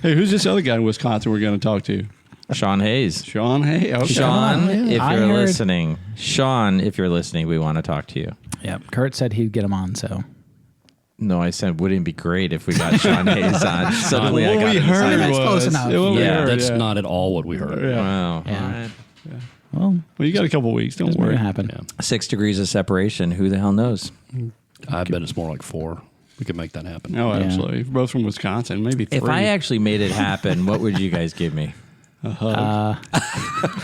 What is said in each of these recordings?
Hey, who's this other guy in Wisconsin we're going to talk to? Sean Hayes. Sean Hayes. Okay. Sean, if you're listening. Sean, if you're listening, we want to talk to you. Yeah, Kurt said he'd get him on, so. No, I said, wouldn't it be great if we got Sean Hayes on? Suddenly I got we heard That's close enough. That's not at all what we heard. Yeah. Wow. Yeah. All right. Well, you got a couple weeks. Don't worry. It's happen. Yeah. 6 degrees of separation. Who the hell knows? I bet it's more like 4. We could make that happen. Oh, absolutely. We're both from Wisconsin. Maybe 3. If I actually made it happen, what would you guys give me? A hug.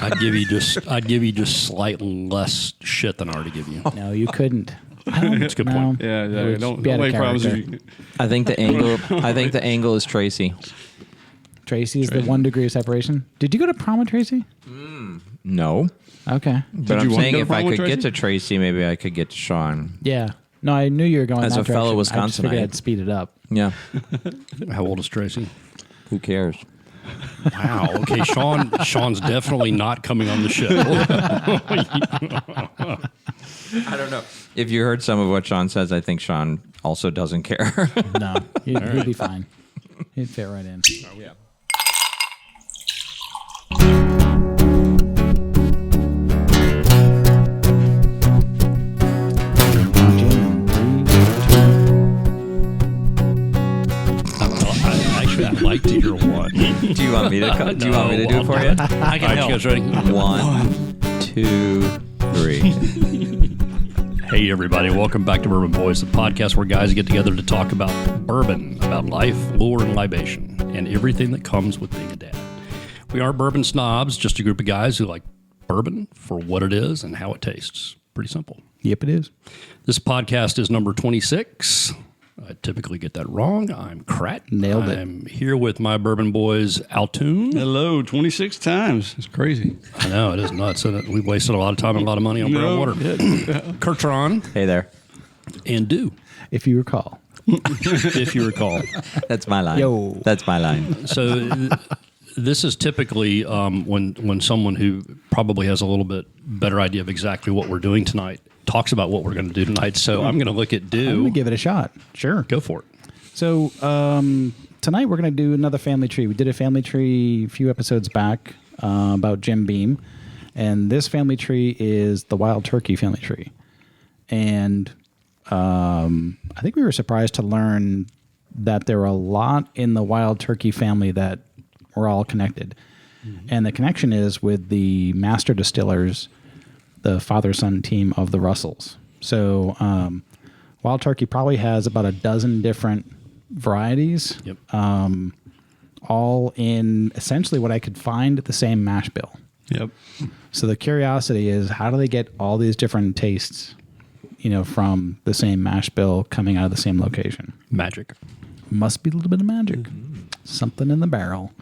I'd give you just slightly less shit than I already give you. No, you couldn't. That's a good point. Yeah, don't be out of make promises. character. I think the angle. I think the angle is Tracy. Tracy is the 1 degree of separation. Did you go to prom with Tracy? No, Okay. but I'm you want saying to go if to I prom with could get Tracy? to Tracy, maybe I could get to Sean. Yeah. No, I knew you were going As that a fellow direction. I just figured Wisconsinite. I'd speed it up. Yeah. How old is Tracy? Who cares? Wow. Okay, Sean's definitely not coming on the show. I don't know. If you heard some of what Sean says, I think Sean also doesn't care. No, he'd be fine. He'd fit right in. Oh, yeah. I'd like to hear one. Do you want me to? Do you want me to do it for you? I can help. You guys ready? 1, 2, 3. Hey, everybody. Welcome back to Bourbon Boys, the podcast where guys get together to talk about bourbon, about life, lore, and libation, and everything that comes with being a dad. We aren't bourbon snobs, just a group of guys who like bourbon for what it is and how it tastes. Pretty simple. Yep, it is. This podcast is number 26. I typically get that wrong. I'm Kratt. Nailed it. I'm here with my bourbon boys, Alton. Hello, 26 times. It's crazy. I know, it is nuts. Isn't it? We've wasted a lot of time and a lot of money on brown water. Kurtron Hey there. and Do, If you recall. if you recall. That's my line. Yo. That's my line. So this is typically when someone who probably has a little bit better idea of exactly what we're doing tonight talks about what we're going to do tonight. So I'm going to look at I'm Do. going to give it a shot. Sure. Go for it. So tonight we're going to do another family tree. We did a family tree a few episodes back about Jim Beam. And this family tree is the Wild Turkey family tree. And I think we were surprised to learn that there were a lot in the Wild Turkey family that were all connected. Mm-hmm. And the connection is with the master distillers, the father-son team of the Russells. So Wild Turkey probably has about a dozen different varieties, Yep. all in essentially what I could find at the same mash bill. Yep. So the curiosity is, how do they get all these different tastes, from the same mash bill coming out of the same location? Magic. Must be a little bit of magic. Mm-hmm. Something in the barrel.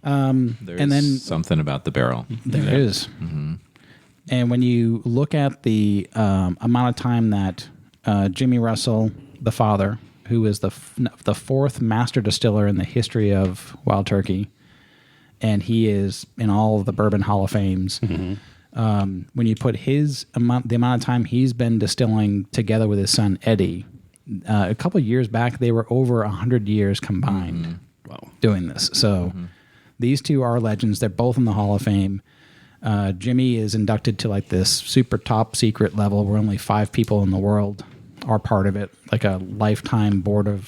There's and then something about the barrel. there is. Mm-hmm. And when you look at the amount of time that Jimmy Russell, the father, who is the fourth master distiller in the history of Wild Turkey, and he is in all of the Bourbon Hall of Fames, when you put the amount of time he's been distilling together with his son Eddie, a couple of years back, they were over 100 years combined doing this. So these two are legends. They're both in the Hall of Fame. Jimmy is inducted to like this super top secret level where only 5 people in the world are part of it, like a lifetime board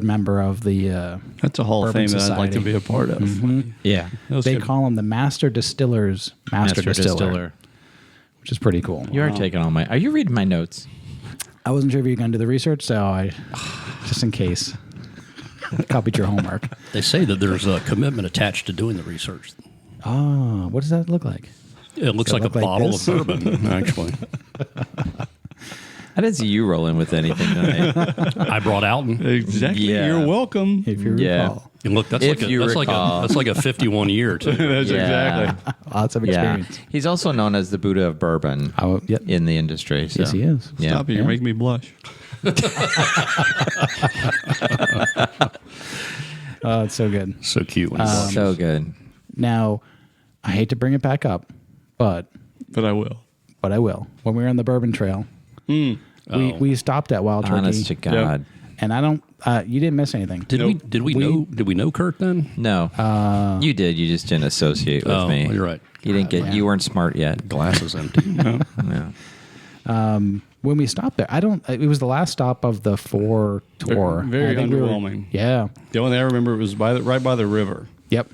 member of the That's a Hall of Bourbon Fame that I'd like to Society. be a part of. Mm-hmm. Yeah. They call him the Master Distiller's Master Distiller, which is pretty cool. You are taking all my... Are you reading my notes? I wasn't sure if you were going to do the research, so I, just in case, copied your homework. They say that there's a commitment attached to doing the research. Oh, what does that look like? It looks Does like it a look like bottle this? of bourbon, actually. I didn't see you rolling with anything tonight. I brought Alton. Exactly. Yeah. You're welcome. If you Yeah. recall. And look, that's If like you that's recall. like a 51 year too. That's exactly. Lots of Yeah. experience. He's also known as the Buddha of bourbon Oh, yep. in the industry. So. Yes, he is. Yeah. Stop it. You're making me blush. Oh, it's so good. So cute when he blushes. So good. Now, I hate to bring it back up, but But I will. I will. When we were on the Bourbon Trail, we stopped at Wild Turkey. Honest to God. And I don't. You didn't miss anything. Did we know Kurt then? No, you did. You just didn't associate with me. You're right. You didn't get. You weren't smart yet. Glass is empty. Yeah. When we stopped there, I don't. It was the last stop of the 4 tour. Very I think underwhelming. Yeah. The only thing I remember was right by the river. Yep.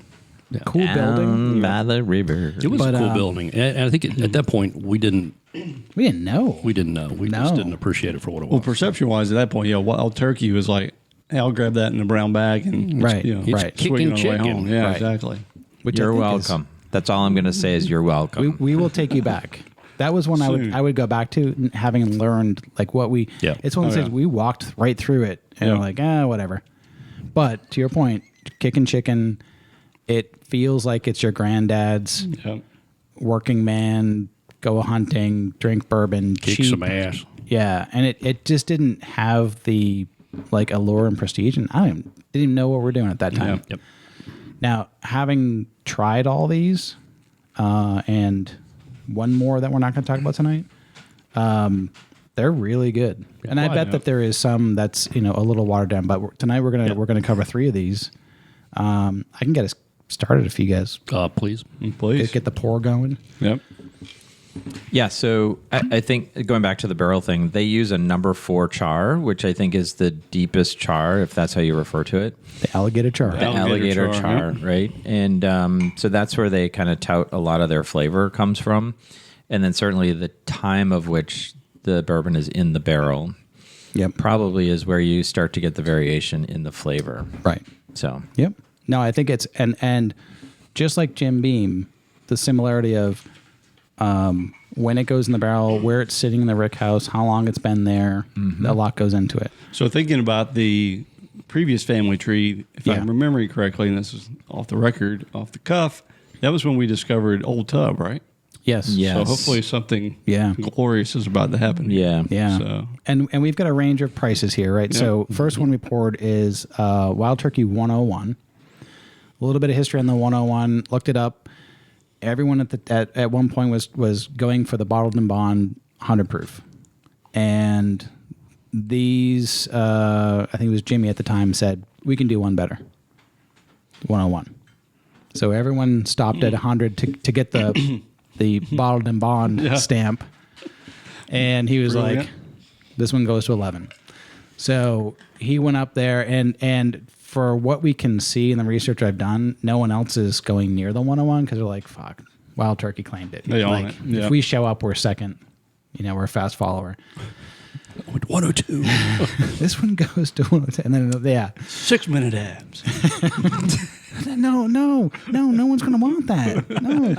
Cool building. By the river. It was a cool building, and I think at that point we didn't We didn't know. We just didn't appreciate it for what it was. Well, perception-wise, at that point, Wild Turkey was like, hey, I'll grab that in a brown bag and Right. It's Right. swinging Kickin' on the way home. Chicken. Yeah, Right. exactly. Which I You're think is- welcome. That's all I'm going to say is you're welcome. We will take you back. That was one Soon. I would go back to, having learned like what we. Yeah. It's one of the things we walked right through it and Yeah. we're like, whatever. But to your point, Kickin Chicken, it feels like it's your granddad's Yep. working man, go hunting, drink bourbon, Kick cheap. some ass. Yeah, and it just didn't have the like allure and prestige, and I didn't even know what we were doing at that time. Yeah. Yep. Now, having tried all these, and one more that we're not going to talk about tonight, they're really good. And I bet that there is some that's a little watered down. But tonight we're gonna cover 3 of these. I can get us started if you guys Please. Please. get the pour going. Yep. Yeah, so I think going back to the barrel thing, they use a number 4 char, which I think is the deepest char, if that's how you refer to it. The alligator char. The alligator char, right? And so that's where they kind of tout a lot of their flavor comes from. And then certainly the time of which the bourbon is in the barrel Yep. probably is where you start to get the variation in the flavor. Right. So, Yep. No, I think it's and just like Jim Beam, the similarity of when it goes in the barrel, where it's sitting in the rick house, how long it's been there, a lot goes into it. So thinking about the previous family tree, if I'm remembering correctly, and this is off the record, off the cuff, that was when we discovered Old Tub, right? Yes. Yeah. So Yes. hopefully something Yeah. glorious is about to happen. yeah. Yeah. So And we've got a range of prices here, right? So first one we poured is Wild Turkey 101. A little bit of history on the 101. Looked it up. Everyone at one point was going for the bottled and bond 100 proof, and these I think it was Jimmy at the time said we can do one better. 101. So everyone stopped at 100 to get the bottled and bond stamp, and he was Brilliant. like, "This one goes to 11." So he went up there, and for what we can see in the research I've done, no one else is going near the 101 because they're like, "Fuck, Wild Turkey claimed it." They own like, it. Yeah. If we show up, we're second. We're a fast follower. 102. This one goes to 102, and then 6-minute abs. no one's gonna want that. No.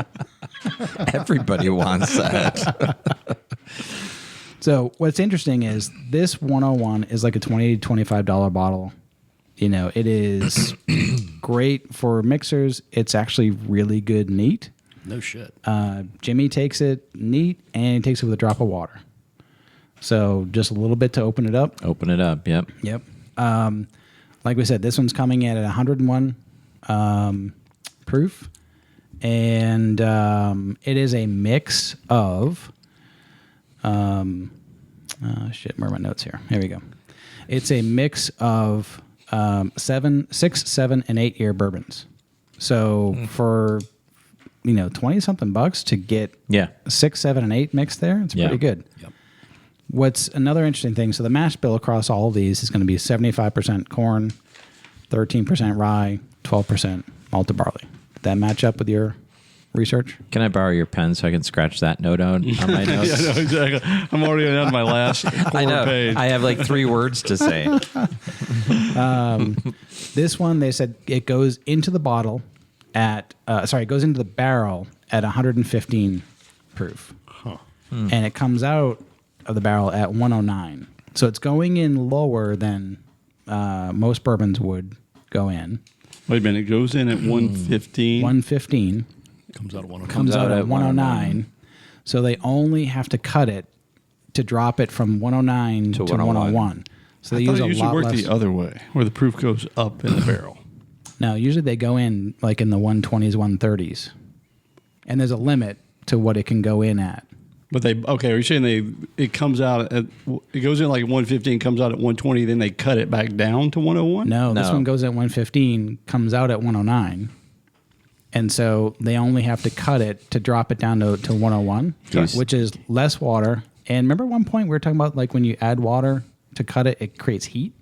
Everybody wants that. So what's interesting is this 101 is like a $20 to $25 bottle. It is great for mixers. It's actually really good neat. No shit. Jimmy takes it neat, and he takes it with a drop of water. So just a little bit to open it up. Open it up. Yep. Yep. Like we said, this one's coming in at 101 proof, and it is a mix of. Where are my notes here? Here we go. It's a mix of 6, 7, and 8 year bourbons. So for 20 something bucks to get 6, 7, and 8 mixed there, it's pretty good. Yep. What's another interesting thing? So the mash bill across all of these is going to be 75% corn, 13% rye, 12% malted barley. Did that match up with your research? Can I borrow your pen so I can scratch that note out on my notes? Yeah, no, exactly. I'm already on my last I know. page. I have like 3 words to say. This one, they said it goes into the bottle at, it goes into the barrel at 115 proof. And it comes out of the barrel at 109. So it's going in lower than most bourbons would go in. Wait a minute. It goes in at 115. 115. Comes out at 102. Comes out at 109. So they only have to cut it to drop it from 109 to 101. So they I thought use it a usually lot work less. the other way, where the proof goes up in the barrel. No, usually they go in like in the 120s, 130s. And there's a limit to what it can go in at. But are you saying it comes out it goes in like 115, comes out at 120, then they cut it back down to 101? No, this one goes at 115, comes out at 109. And so they only have to cut it to drop it down to 101, which is less water. And remember one point we were talking about, like when you add water to cut it, it creates heat?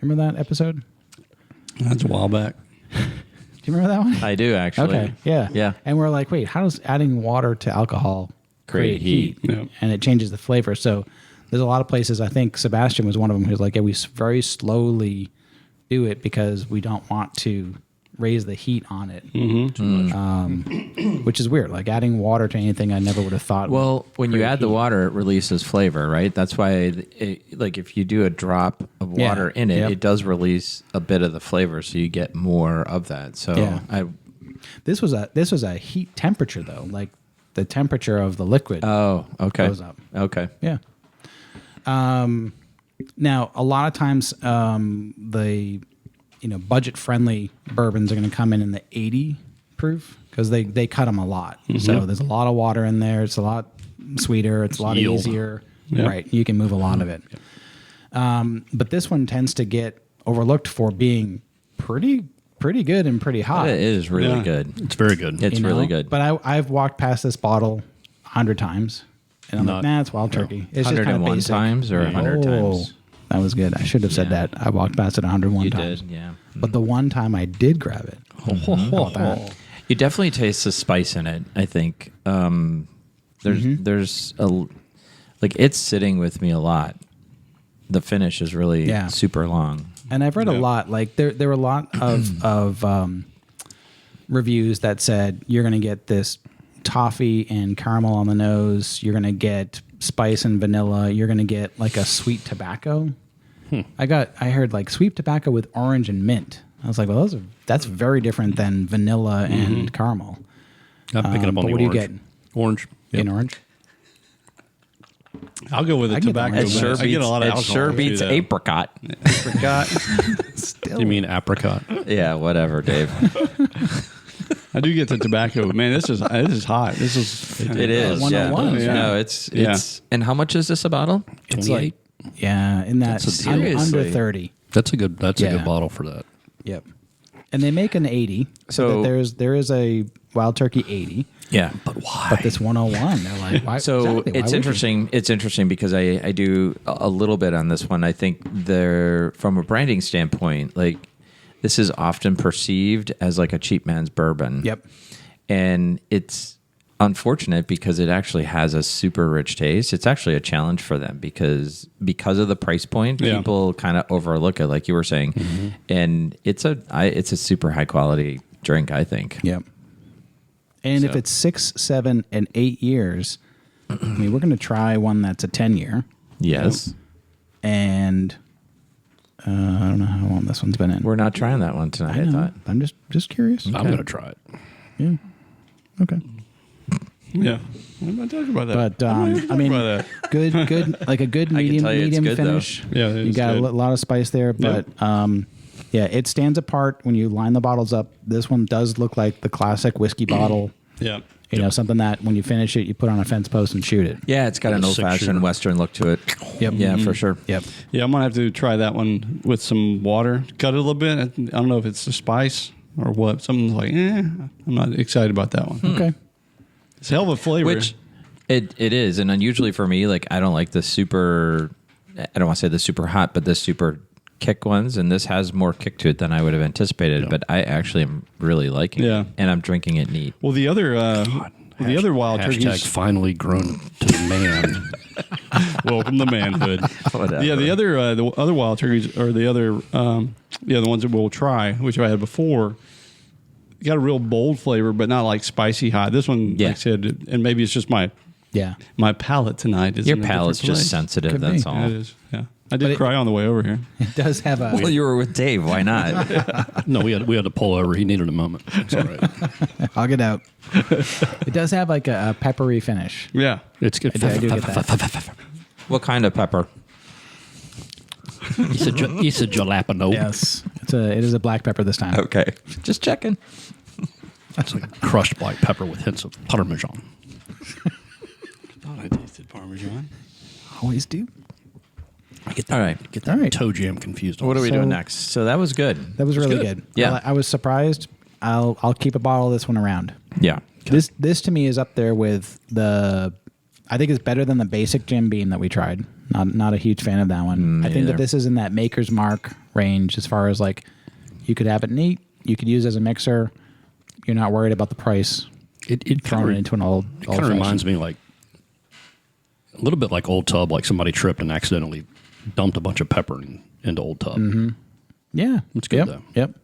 Remember that episode? That's a while back. Do you remember that one? I do, actually. Okay, yeah. Yeah. And we're like, wait, how does adding water to alcohol create heat? Yeah. And it changes the flavor. So there's a lot of places, I think Sebastian was one of them, who's like, yeah, we very slowly do it because we don't want to raise the heat on it, which is weird. Like adding water to anything I never would have thought. Well, when you add the water, it releases flavor, right? That's why, like, if you do a drop of water in it, it does release a bit of the flavor, so you get more of that. So this was a heat temperature though, like the temperature of the liquid. Oh, okay. Goes up. Okay. Yeah. Now a lot of times the budget-friendly bourbons are going to come in the 80 proof because they cut them a lot. So there's a lot of water in there. It's a lot sweeter. It's a lot easier. Yep. Right. You can move a lot of it. But this one tends to get overlooked for being pretty good and pretty hot. It is really good. It's very good. It's really good. But I've walked past this bottle 100 times, and I'm like, nah, it's Wild Turkey. It's just kind of 101 basic. times or 100 times? That was good. I should have said that. I walked past it 101 times. You did, yeah. But the one time I did grab it. You definitely taste the spice in it, I think. There's like, it's sitting with me a lot. The finish is really super long. And I've read a lot. Like there were a lot of reviews that said you're going to get this toffee and caramel on the nose. You're going to get spice and vanilla. You're going to get like a sweet tobacco. I heard like sweet tobacco with orange and mint. I was like, well, that's very different than vanilla and caramel. I'm picking up on the what orange. What are you getting? Orange. In orange? I'll go with the tobacco. It sure I get a lot of alcohol. sure beats apricot. Apricot. You mean apricot? Yeah, whatever, Dave. I do get the tobacco. Man, this is hot. This is It is. 101. Yeah. No, it's. And how much is this a bottle? It's like, in that Seriously. under 30. That's a good bottle for that. Yep. And they make an 80. So there is a Wild Turkey 80. Yeah. But why? But this 101, they're like, why? So exactly, it's interesting. It's interesting because I do a little bit on this one. I think from a branding standpoint, like this is often perceived as like a cheap man's bourbon. Yep. And it's unfortunate because it actually has a super rich taste. It's actually a challenge for them because of the price point, people kind of overlook it, like you were saying. And it's a super high quality drink, I think. Yep. And if it's 6, 7, and 8 years, I mean, we're going to try one that's a 10-year. Yes. And I don't know how long this one's been in. We're not trying that one tonight, I thought. I'm just curious. I'm going to try it. Yeah. Okay. Yeah. I'm not talking about that. But I mean, good, like a good medium good, finish. Yeah, it you is got good. a lot of spice there, but it stands apart when you line the bottles up. This one does look like the classic whiskey bottle. Yeah. You know, something that when you finish it, you put on a fence post and shoot it. Yeah, it's got an old-fashioned Western look to it. Yep. Yeah, for sure. Yep. Yeah, I'm going to have to try that one with some water. Cut it a little bit. I don't know if it's the spice or what. Something's like, I'm not excited about that one. Okay. It's a hell of a flavor. Which it is, and unusually for me, like I don't like the super. I don't want to say the super hot, but the super kick ones, and this has more kick to it than I would have anticipated. But I actually am really liking it, and I'm drinking it neat. Well, the other wild turkeys finally grown to man. Welcome to manhood. Whatever. Yeah, the other wild turkeys or the other the ones that we'll try, which I had before, got a real bold flavor, but not like spicy hot. This one, like I said, and maybe it's just my palate tonight. Your palate's just sensitive. That's all. Yeah, it is. Yeah, I did cry on the way over here. It does have a. Well, you were with Dave. Why not? No, we had to pull over. He needed a moment. It's all right. I'll get out. It does have like a peppery finish. Yeah, it's good. I do get that. What kind of pepper? It's a jalapeno. Yes, it is a black pepper this time. Okay, just checking. That's like crushed black pepper with hints of Parmesan. Thought I tasted Parmesan. Always do. I get that, All right. Get that All right. toe jam confused. What are we So- doing next? So that was good. That was really good. good. Yeah. I was surprised. I'll keep a bottle of this one around. Yeah. This to me is up there with the. I think it's better than the basic Jim Beam that we tried. Not a huge fan of that one. I think neither. that this is in that Maker's Mark range as far as like you could have it neat, you could use it as a mixer. You're not worried about the price. It Throwing it into an old. It kind of reminds me like a little bit like Old Tub, like somebody tripped and accidentally dumped a bunch of pepper into Old Tub. Yeah, It's good, Yep. though. Yep.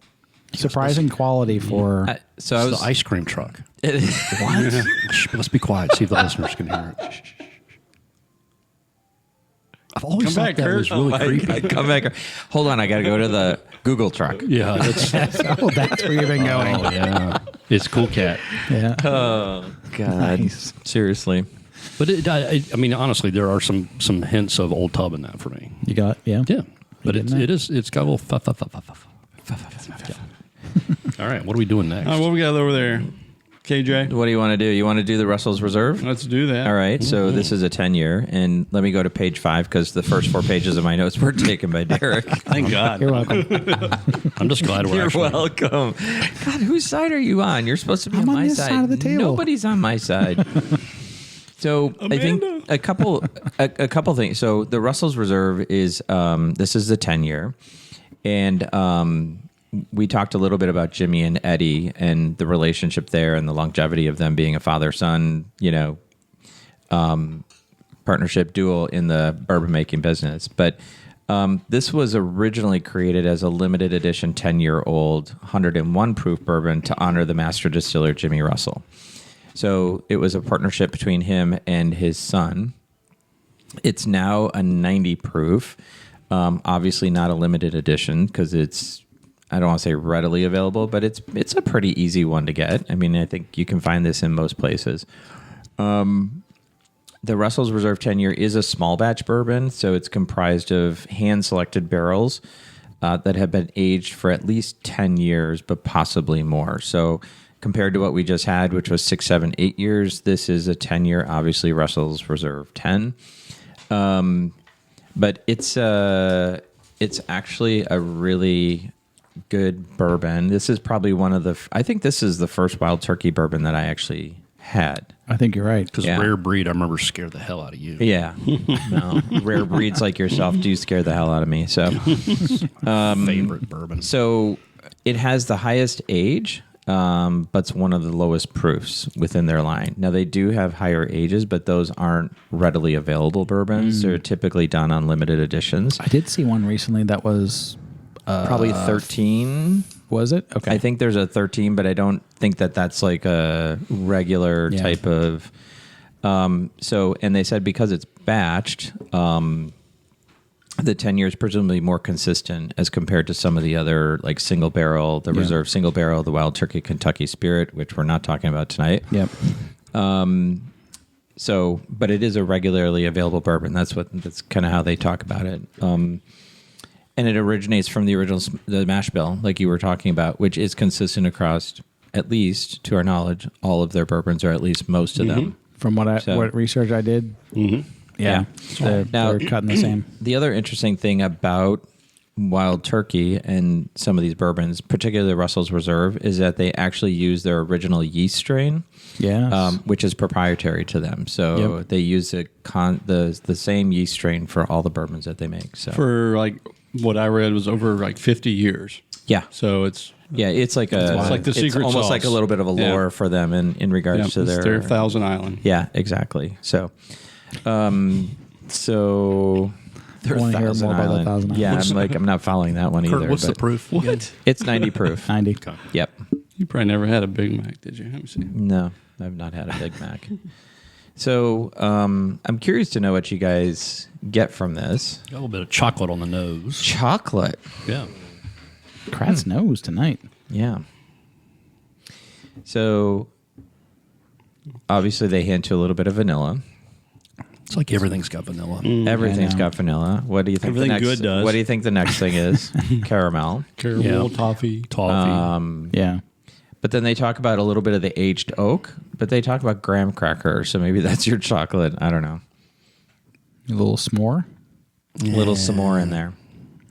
Surprising quality for. So I It's was the ice cream truck. What? Shh, let's be quiet. See if the listeners can hear it. Shh, shh, shh. I've always Come thought back, that Kurt. was really creepy. Come back. Hold on. I got to go to the Google truck. Yeah, that's Oh, that's where you've been going. oh yeah, it's a cool cat. Yeah. Oh, God. Nice. Seriously. But I mean, honestly, there are some hints of Old Tub in that for me. You got yeah. Yeah, but getting it's got a little All right, what are we doing next? All right, what we got over there? KJ? What do you want to do? You want to do the Russell's Reserve? Let's do that. All right. So this is a 10-year. And let me go to page 5 because the first 4 pages of my notes were taken by Derek. Thank God. You're welcome. I'm just glad we're You're actually. welcome. God, whose side are you on? You're supposed to be I'm on on my this side of the table. Nobody's on my side. So I think a couple things. So the Russell's Reserve is this is the 10-year, and we talked a little bit about Jimmy and Eddie and the relationship there and the longevity of them being a father-son, partnership duo in the bourbon making business. But this was originally created as a limited edition 10-year-old 101 proof bourbon to honor the master distiller Jimmy Russell. So it was a partnership between him and his son. It's now a 90 proof, obviously not a limited edition because it's, I don't want to say readily available, but it's a pretty easy one to get. I mean, I think you can find this in most places. The Russell's Reserve 10-year is a small batch bourbon, so it's comprised of hand-selected barrels that have been aged for at least 10 years, but possibly more. So compared to what we just had, which was 6, 7, 8 years, this is a 10-year, obviously Russell's Reserve 10. But it's actually a really good bourbon. This is probably one of the, I think this is the first Wild Turkey bourbon that I actually had. I think you're right. Because Yeah. Rare Breed, I remember, scared the hell out of you. Yeah. No, rare breeds like yourself do scare the hell out of me. So, Favorite bourbon. so it has the highest age, but it's one of the lowest proofs within their line. Now, they do have higher ages, but those aren't readily available bourbons. They're typically done on limited editions. I did see one recently that was Probably 13. Was it? Okay. I think there's a 13, but I don't think that that's like a regular Yeah. type of. So, and they said because it's batched, the 10 years presumably more consistent as compared to some of the other like single barrel, the Reserve single barrel, the Wild Turkey Kentucky Spirit, which we're not talking about tonight. Yep. So, but it is a regularly available bourbon. That's kind of how they talk about it. And it originates from the original the mash bill, like you were talking about, which is consistent across, at least to our knowledge, all of their bourbons, or at least most of them. From what So- what research I did. Mm-hmm. Yeah. Now- They're cutting the same. The other interesting thing about Wild Turkey and some of these bourbons, particularly Russell's Reserve, is that they actually use their original yeast strain, Yeah. which is proprietary to them. So they use the same yeast strain for all the bourbons that they make. So For like what I read was over like 50 years. yeah. So it's It's like the secret almost sauce. like a little bit of a lore Yeah. for them in regards to it's their Thousand Island. Yeah, exactly. So, so I wanna hear Thousand more about the Island. Thousand Yeah, Island. I'm not following that one either. Kurt, what's the but proof? What? It's 90 proof. 90. Yep. You probably never had a Big Mac, did you? Let me see. No, I've not had a Big Mac. So I'm curious to know what you guys get from this. Got a little bit of chocolate on the nose. Chocolate. Yeah. Kratt's nose tonight. Yeah. So obviously they hint to a little bit of vanilla. It's like everything's got vanilla. Everything's I know. got vanilla. What do you think? Everything the next, good does. What do you think the next thing is? Caramel. Caramel, Yeah. toffee. Toffee. Yeah. But then they talk about a little bit of the aged oak, but they talk about graham cracker. So maybe that's your chocolate. I don't know. A little s'more. A little some more in there.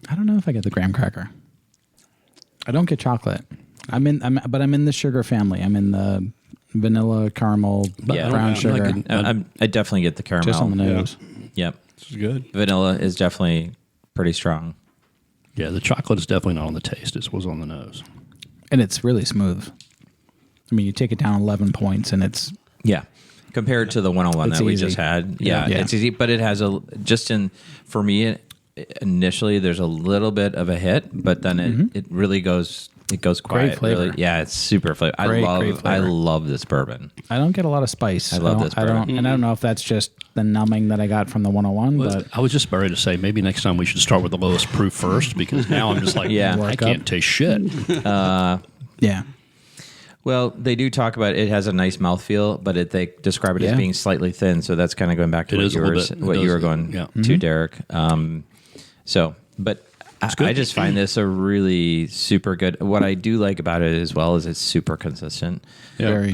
I don't know if I get the graham cracker. I don't get chocolate. I'm in the sugar family. I'm in the vanilla, caramel, brown sugar. I definitely get the caramel. Just on the nose. Yep. This is good. Vanilla is definitely pretty strong. Yeah, the chocolate is definitely not on the taste. It was on the nose. And it's really smooth. I mean, you take it down 11 points and it's... Yeah. Compared to the 101 It's that we easy. just had. Yeah, Yeah. it's easy, but it has for me, initially there's a little bit of a hit, but then it really goes quiet. flavor. Really, yeah, it's super flavor. Great I flavor. love this bourbon. I don't get a lot of spice. I love this bourbon. And I don't know if that's just the numbing that I got from the 101, but... I was just about ready to say maybe next time we should start with the lowest proof first, because now I'm just like, Yeah. I can't taste shit. Yeah. Well, they do talk about it has a nice mouthfeel, but they describe it as being slightly thin. So that's kind of going back to It is a little bit. what you were going to, Derek. But I just find this a really super good. What I do like about it as well is it's super consistent. Very.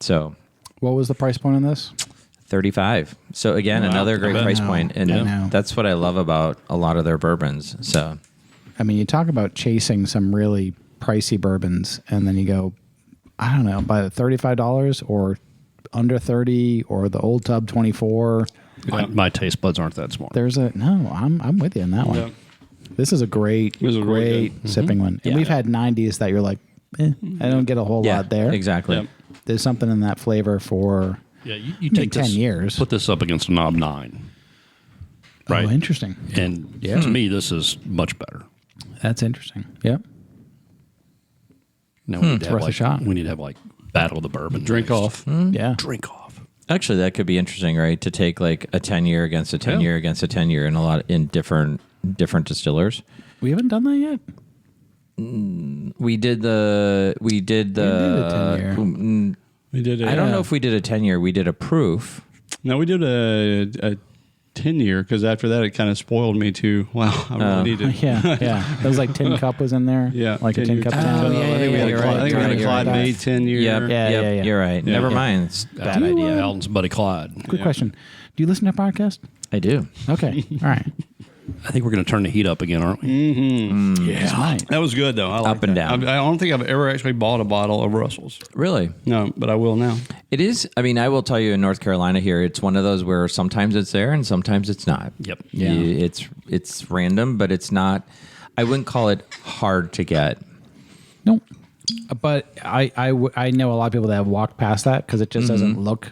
So What was the price point on this? $35. So again, another great price point, and Yeah. that's what I love about a lot of their bourbons. So I mean, you talk about chasing some really pricey bourbons, and then you go, I don't know, by the $35 or under 30 or the Old Tub 24. My taste buds aren't that smart. I'm with you on that one. Yeah. This is a great, This is really great good. sipping one. And Yeah. we've had 90s that you're like, I don't get a whole lot there. exactly. Yep. There's something in that flavor for Yeah, you take 10 this, years. put this up against a Knob 9. Right. Oh, interesting. And to me, this is much better. That's interesting. Yep. Now we need to have worth a shot. We need to have Battle of the Bourbon. Drink next. off. Yeah. Drink off. Actually, that could be interesting, right? To take like a 10-year against a 10-year against a 10-year in different distillers. We haven't done that yet. We did the We did a 10-year. We did. I don't know if we did a 10-year. We did a proof. No, we did a 10-year because after that it kind of spoiled me too. Wow, I really need to. Yeah, yeah. There was like Tin Cup was in there. Yeah, Like a Tin 10-year Cup. Tin tin. Cup. I think we had a you're Clyde. right, I think we had a you're Clyde right. Bay 10-year. Yep, Yeah. You're right. Yeah. Never Yeah. mind. It's a bad Do you, idea. Alton's buddy Clyde. Quick question. Do you listen to podcasts? I do. Okay. All right. I think we're going to turn the heat up again, aren't we? Yeah. Right. That was good though. I like Up and that. down. I don't think I've ever actually bought a bottle of Russell's. Really? No, but I will now. It is. I mean, I will tell you in North Carolina here, it's one of those where sometimes it's there and sometimes it's not. Yep. Yeah. It's random, but it's not. I wouldn't call it hard to get. No. But I know a lot of people that have walked past that because it just doesn't look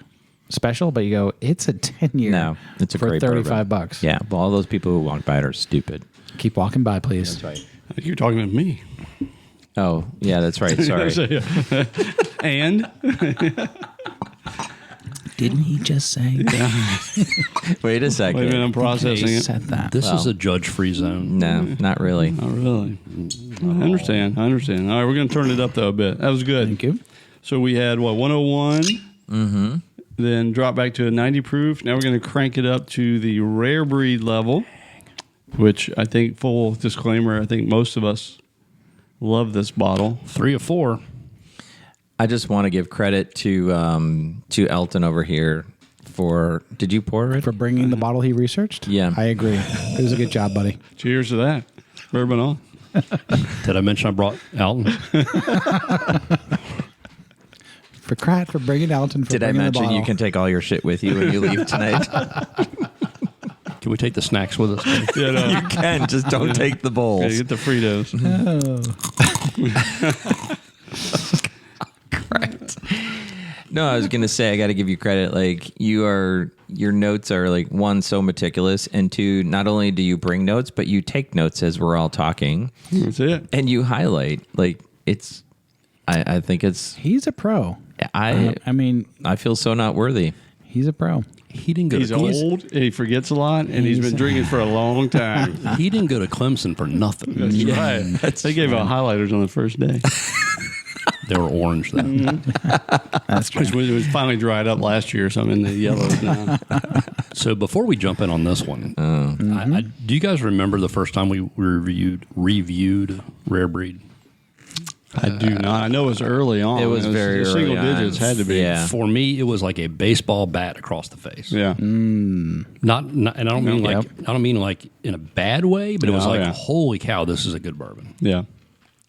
special. But you go, it's a 10-year. No, it's a for great $35. bourbon. Yeah, well, all those people who walk by it are stupid. Keep walking by, please. That's right. I think you're talking about me. Oh, yeah, that's right. Sorry. And Didn't he just say that? Wait a second. wait a minute, I'm processing He it. said that. This is a judge-free zone. No, not really. Not really. I understand. All right, we're going to turn it up though a bit. That was good. Thank you. So we had 101. Mm-hmm. Then drop back to a 90 proof. Now we're going to crank it up to the rare breed level, which I think, full disclaimer, I think most of us love this bottle. 3 of 4. Oh, I just want to give credit to Alton over here for. Did you pour it? For bringing the bottle he researched? Yeah. I agree. It was a good job, buddy. Cheers to that. Bourbon on. Did I mention I brought Alton? For Kratt, for bringing Alton, for Did I bringing the mention bottle. you can take all your shit with you when you leave tonight? Can we take the snacks with us? Yeah, no. You can, just don't take the Yeah, bowls. get the Fritos. Right. No, I was gonna say I got to give you credit. Like your notes are like, one, so meticulous, and two, not only do you bring notes, but you take notes as we're all talking, That's it. and you highlight. Like it's, I think it's. He's a pro. I mean, I feel so not worthy. he's a pro. He didn't go He's to Clemson. old, and he forgets a lot, and he's been drinking for a long time. He didn't go to Clemson for nothing. That's right. They gave out highlighters on the first day. They were orange then. That's true. Which was finally dried up last year or something in the yellows now. So before we jump in on this one, do you guys remember the first time we reviewed Rare Breed? I do not. I know it was early on. It was very single early digits on. had to be. Yeah. For me, it was like a baseball bat across the face. Yeah. Not and I don't mean Yep. like in a bad way, but it was Oh, like, yeah. holy cow, this is a good bourbon. Yeah.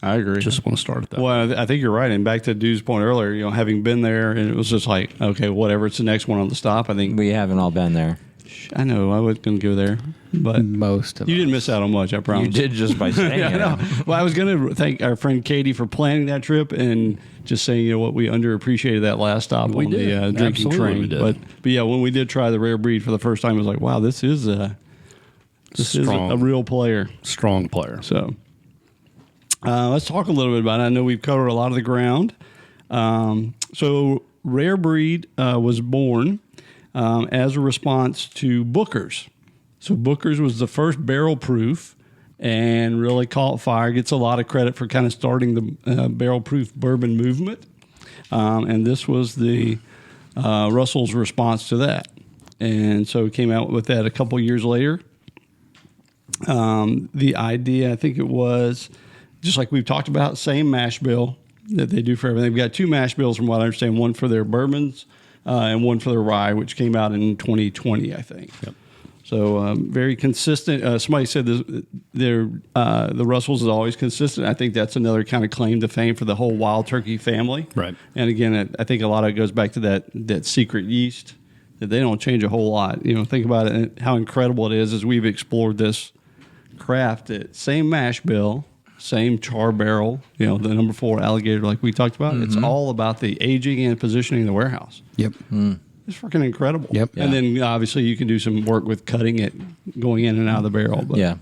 I agree. Just want to start at that. Well, I think you're right. And back to Dude's point earlier, having been there, and it was just like, okay, whatever. It's the next one on the stop. I think We haven't all been there. I know I was going to go there, but Most of you us. didn't miss out on much. I promise. You did just by saying Yeah, I it. know. Well, I was going to thank our friend Katie for planning that trip and just saying, what we underappreciated that last stop We on did. the drinking Absolutely train. we did. But yeah, when we did try the rare breed for the first time, it was like, wow, this is a Strong. real player. Strong player. So let's talk a little bit about it. I know we've covered a lot of the ground. So Rare Breed was born as a response to Booker's. So Booker's was the first barrel proof and really caught fire. Gets a lot of credit for kind of starting the barrel proof bourbon movement. And this was the Russell's response to that. And so it came out with that a couple years later. The idea, I think it was, just like we've talked about, same mash bill that they do for everything. They've got 2 mash bills from what I understand, one for their bourbons and one for their rye, which came out in 2020, I think. Yep. So very consistent. Somebody said the Russells is always consistent. I think that's another kind of claim to fame for the whole Wild Turkey family. Right. And again, I think a lot of it goes back to that secret yeast that they don't change a whole lot. Think about it and how incredible it is as we've explored this craft. Same mash bill, same char barrel. The number 4 alligator, like we talked about. It's all about the aging and positioning in the warehouse. Yep. It's freaking incredible. Yep. And then obviously you can do some work with cutting it, going in and out of the barrel. But, Yeah.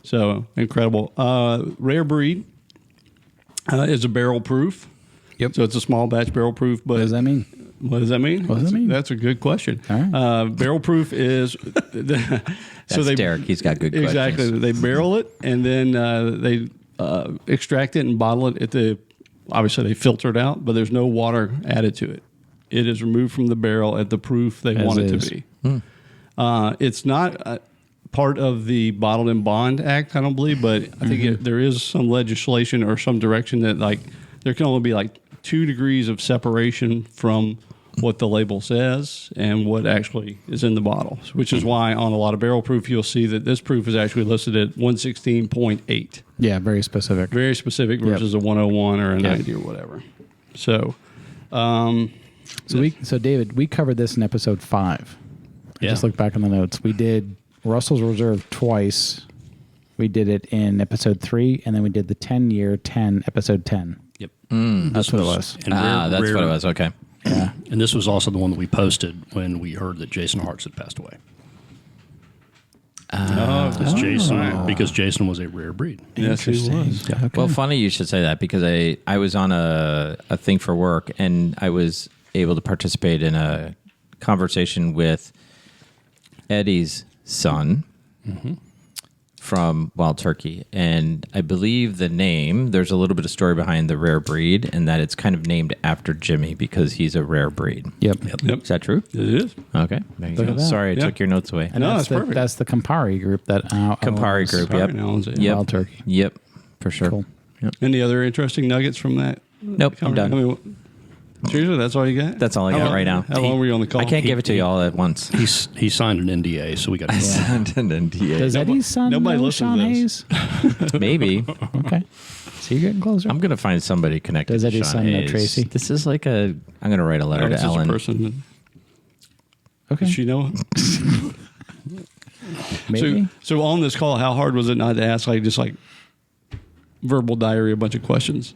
So incredible. Rare Breed is a barrel proof. Yep. So it's a small batch barrel proof. But What does that mean? What does that mean? What does that mean? That's a good question. All right. Barrel proof is That's Derek. He's got good questions. Exactly. They barrel it and then they extract it and bottle it obviously they filter it out, but there's no water added to it. It is removed from the barrel at the proof they want it to be. It's not part of the Bottled in Bond Act, I don't believe, but I think there is some legislation or some direction that there can only be 2 degrees of separation from what the label says and what actually is in the bottle, which is why on a lot of barrel proof you'll see that this proof is actually listed at 116.8. Yeah, very specific. Very specific versus a 101 or a 90 or whatever. So, So David, we covered this in episode 5. I just looked back on the notes. We did Russell's Reserve twice. We did it in episode 3, and then we did the 10-year 10, episode 10. Yep. That's what it was. And That's what it was. Okay. Yeah. And this was also the one that we posted when we heard that Jason Hartz had passed away. Because Jason was a rare breed. yes, he was. Okay. Well, funny you should say that because I was on a thing for work and I was able to participate in a conversation with Eddie's son from Wild Turkey. And I believe the name, there's a little bit of story behind the rare breed and that it's kind of named after Jimmy because he's a rare breed. Yep. Is that true? It is. Okay. There you Look go. at that. Sorry, I Yeah. took your notes away. And No, that's that's perfect. That's the Campari group that Campari owns group. Sorry, Yep. now is it? Yep. Wild Turkey. Yep. For sure. Cool. Any other interesting nuggets from that? Nope. I'm done. Seriously, that's all you got? That's all I got right now. How long were you on the call? I can't give it to you all at once. He signed an NDA, so we got to Signed an NDA. Does Eddie's son nobody know listens Sean to this. Hayes? Maybe. Okay. So you're getting closer. I'm gonna find somebody connected. Does to Eddie's Sean son know Hayes. Tracy? This is like I'm gonna write a letter Oh, to this is a Ellen. person. Okay. Does she know? Maybe. So on this call, how hard was it not to ask just verbal diarrhea, a bunch of questions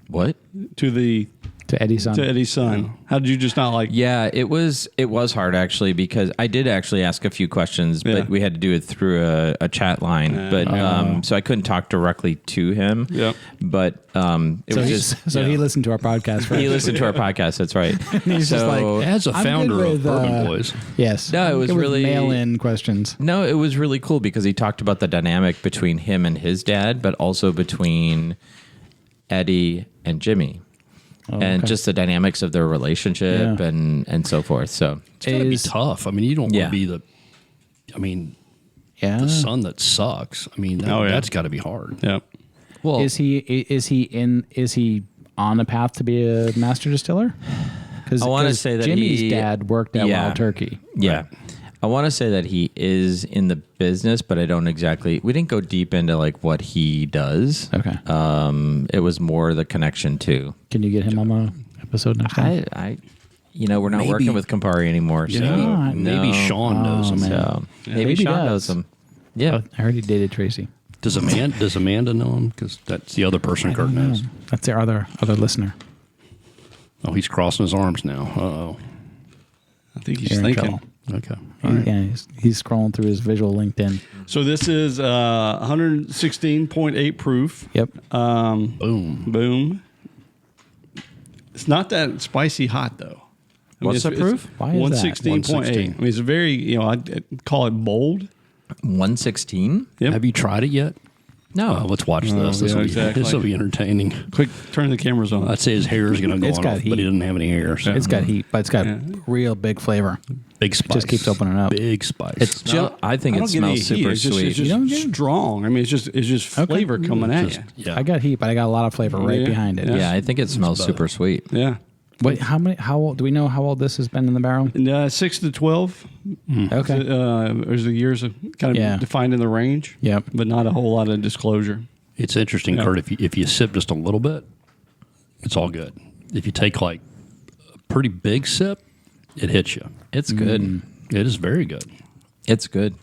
What? to Eddie's son. Eddie's son? How did you just not Yeah, it was hard actually because I did actually ask a few questions, Yeah. but we had to do it through a chat line. But so I couldn't talk directly to him. Yep. But it So, was he's- just so he listened to our podcast first. he listened to our podcast. That's right. He's just like, As a I'm founder good of with, Bourbon Boys, Yes. No, it I'm was good with really- mail-in questions. No, it was really cool because he talked about the dynamic between him and his dad, but also between Eddie and Jimmy. And okay. just the dynamics of their relationship Yeah. and so forth. So it's got to be Is- tough. I mean, you don't want Yeah. to be the Yeah. son that sucks. I mean, Oh, yeah. that's got to be hard. Yep. Well, Is he on the path to be a master distiller? I want to say that Jimmy's dad worked at Wild Turkey. Yeah. Right. I want to say that he is in the business, but I don't exactly. We didn't go deep into like what he does. Okay. It was more the connection too. Can you get him on the episode next time? We're not working with Campari anymore. So maybe Sean knows him. So maybe Maybe Sean does. knows him. Yeah. I heard he dated Tracy. Does Amanda know him? Because that's the other person Kurt knows. That's our other listener. Oh, he's crossing his arms now. Uh-oh. I think he's You're in thinking. trouble. Okay. Yeah, he's scrolling through his visual LinkedIn. So this is 116.8 proof. Yep. Boom. It's not that spicy hot though. What's the proof? Why is that? 116.8. I mean, it's very, I'd call it bold. 116? Yep. Have you tried it yet? No. Let's watch this. This yeah, will exactly. be entertaining. Quick, turn the cameras on. I'd say his hair is going to go It's on, got off, heat. but he doesn't have any hair. So. It's got heat, but it's got real big flavor. big spice. just keeps opening up. Big spice. It's I think it smells super sweet. It's just strong. I mean, it's just flavor coming at you. yeah. I got heat, but I got a lot of flavor right Yeah. behind it. Yeah, I think it smells super sweet. Yeah. Wait, how old? Do we know how old this has been in the barrel? And, 6 to 12. Okay. There's the years of kind of defined in the range. Yep. But not a whole lot of disclosure. It's interesting, Kurt. If you sip just a little bit, it's all good. If you take like a pretty big sip, it hits you. It's good. It is very good. It's good.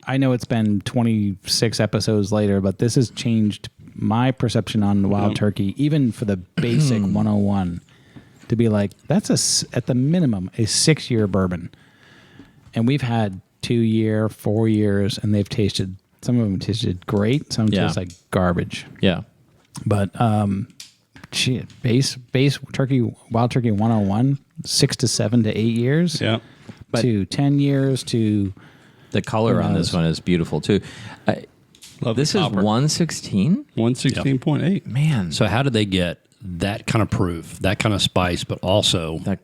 I know it's been 26 episodes later, but this has changed my perception on Wild Turkey, even for the basic 101, to be like, that's at the minimum a 6-year bourbon. And we've had 2-year, 4 years, and they've tasted, some of them tasted great, some taste like garbage. Yeah. But base turkey, Wild Turkey 101, 6 to 7 to 8 years. Yeah. To 10 years to... The color on this one is beautiful too. Love This the is copper. 116? 116.8. Man. So how did they get that kind of proof, that kind of spice, but also That,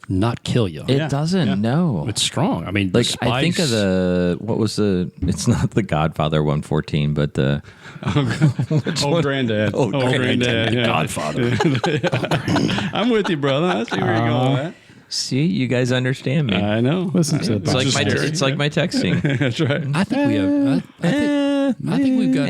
not kill you? it doesn't, no. It's strong. I mean, the Like, spice, I think of it's not the Godfather 114, but the... Old Granddad. Old Granddad. Yeah. Godfather. I'm with you, brother. I see where you're going with that. See, you guys understand me. I know. Listen to It's like, it's like my texting. That's right. I think we have. I think we've got.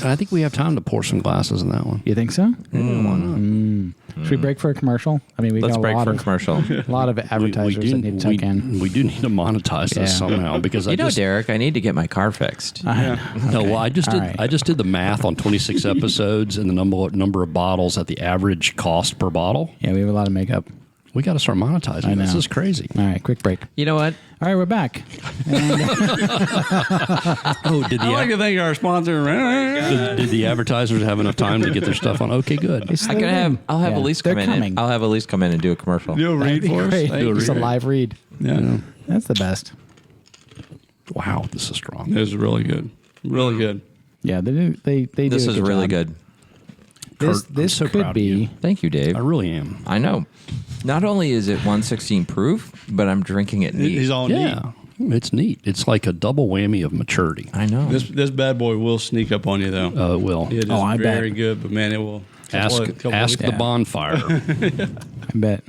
I think we have time to pour some glasses in that one. You think so? Why not? Should we break for a commercial? I mean, we Let's got break for a a commercial. lot of advertisers that need to tuck in. We do need to monetize this somehow because Derek, I need to get my car fixed. No, well, I just did. All right. I just did the math on 26 episodes and the number of bottles at the average cost per bottle. Yeah, we have a lot of makeup. We got to start monetizing. I know. This is crazy. All right, quick break. You know what? All right, we're back. Oh, did I'd like to thank our sponsor. did the advertisers have enough time to get their stuff on? Okay, good. I'll have Elise come They're in. coming. I'll have Elise come in and do a commercial. You'll read for us. Great. Thank you. Just a live read. Yeah. That's the best. Wow, this is strong. This is really good. Really good. Yeah, they do. They This do a is really job. good. This Kurt, I'm so could proud of be. you. Thank you, Dave. I really am. I know. Not only is it 116 proof, but I'm drinking it neat. He's all neat. Yeah, it's neat. It's like a double whammy of maturity. I know. This bad boy will sneak up on you though. It will. It is I bet. very good, but man, it will. Ask the bonfire. I bet.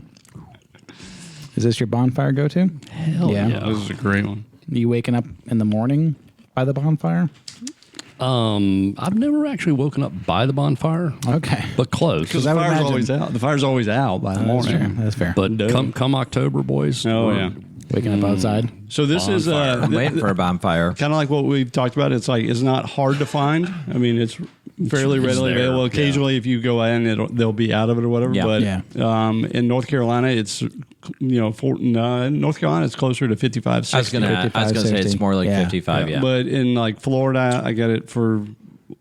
Is this your bonfire go-to? Hell yeah. This is a great one. You waking up in the morning by the bonfire? I've never actually woken up by the bonfire, Okay. but close. Because I the would fire's imagine- always out. The fire's always out by the That's morning. fair. That's fair. But Dude. come October, boys. Oh we're- yeah. Waking up outside. So this is I'm waiting for a bonfire. kind of like what we've talked about. It's like it's not hard to find. I mean, it's fairly It's readily there, available. Occasionally, if you go in, they'll be out of it or whatever. Yeah. But Yeah. in North Carolina, it's North Carolina, it's closer to 55, 60. I was gonna say it's 60. more like Yeah. 55. Yeah. But in like Florida, I got it for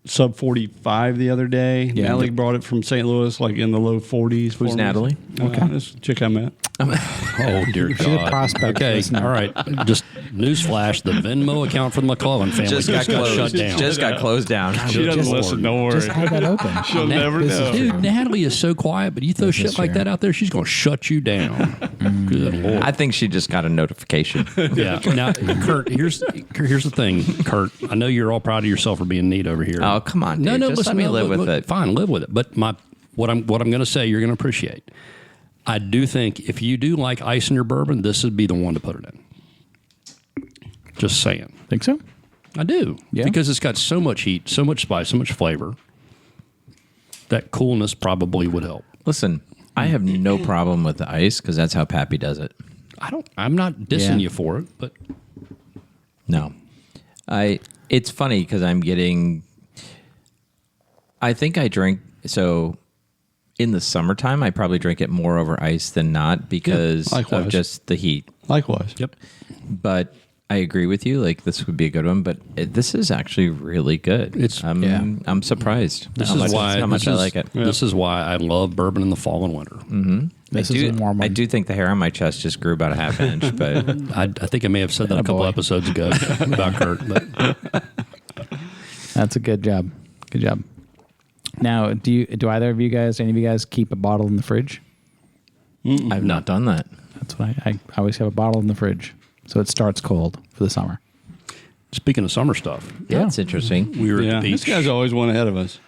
sub 45 the other day. Yeah. Natalie brought it from St. Louis, like in the low 40s. Who's for me. Natalie? This chick I met. Oh, dear She's a God. prospect Okay, listener. all right. Just newsflash, the Venmo account for the McClellan family Just got closed. shut down. Just got closed down. She doesn't listen. Don't worry. Just have that open. She'll never This is know. true. Dude, Natalie is so quiet, but you throw shit like that out there, she's going to shut you down. Good Lord. I think she just got a notification. Yeah. Now, Kurt, here's the thing, Kurt. I know you're all proud of yourself for being neat over here. Oh, come on, No, dude. no, Just listen, let me live with it. Fine, live with it. But what I'm going to say, you're going to appreciate. I do think if you do like ice in your bourbon, this would be the one to put it in. Just saying. Think so? I do. Yeah. Because it's got so much heat, so much spice, so much flavor. That coolness probably would help. Listen, I have no problem with the ice because that's how Pappy does it. I'm not dissing Yeah. you for it, but No. It's funny because I think I drink, so in the summertime, I probably drink it more over ice than not because likewise. of just the heat. Likewise. yep. But I agree with you. Like, this would be a good one, but this is actually really good. I'm surprised This how is much, why how much I like it. This is why I love bourbon in the fall and winter. This is a warm one. I do think the hair on my chest just grew about a half inch, but I think I may have said that a couple boy. episodes ago about Kurt. But That's a good job. Good job. Now, do either of you guys, any of you guys, keep a bottle in the fridge? I've not done that. That's what I always have a bottle in the fridge, so it starts cold for the summer. speaking of summer stuff, That's interesting. we were at Yeah, the this beach. guy's always one ahead of us.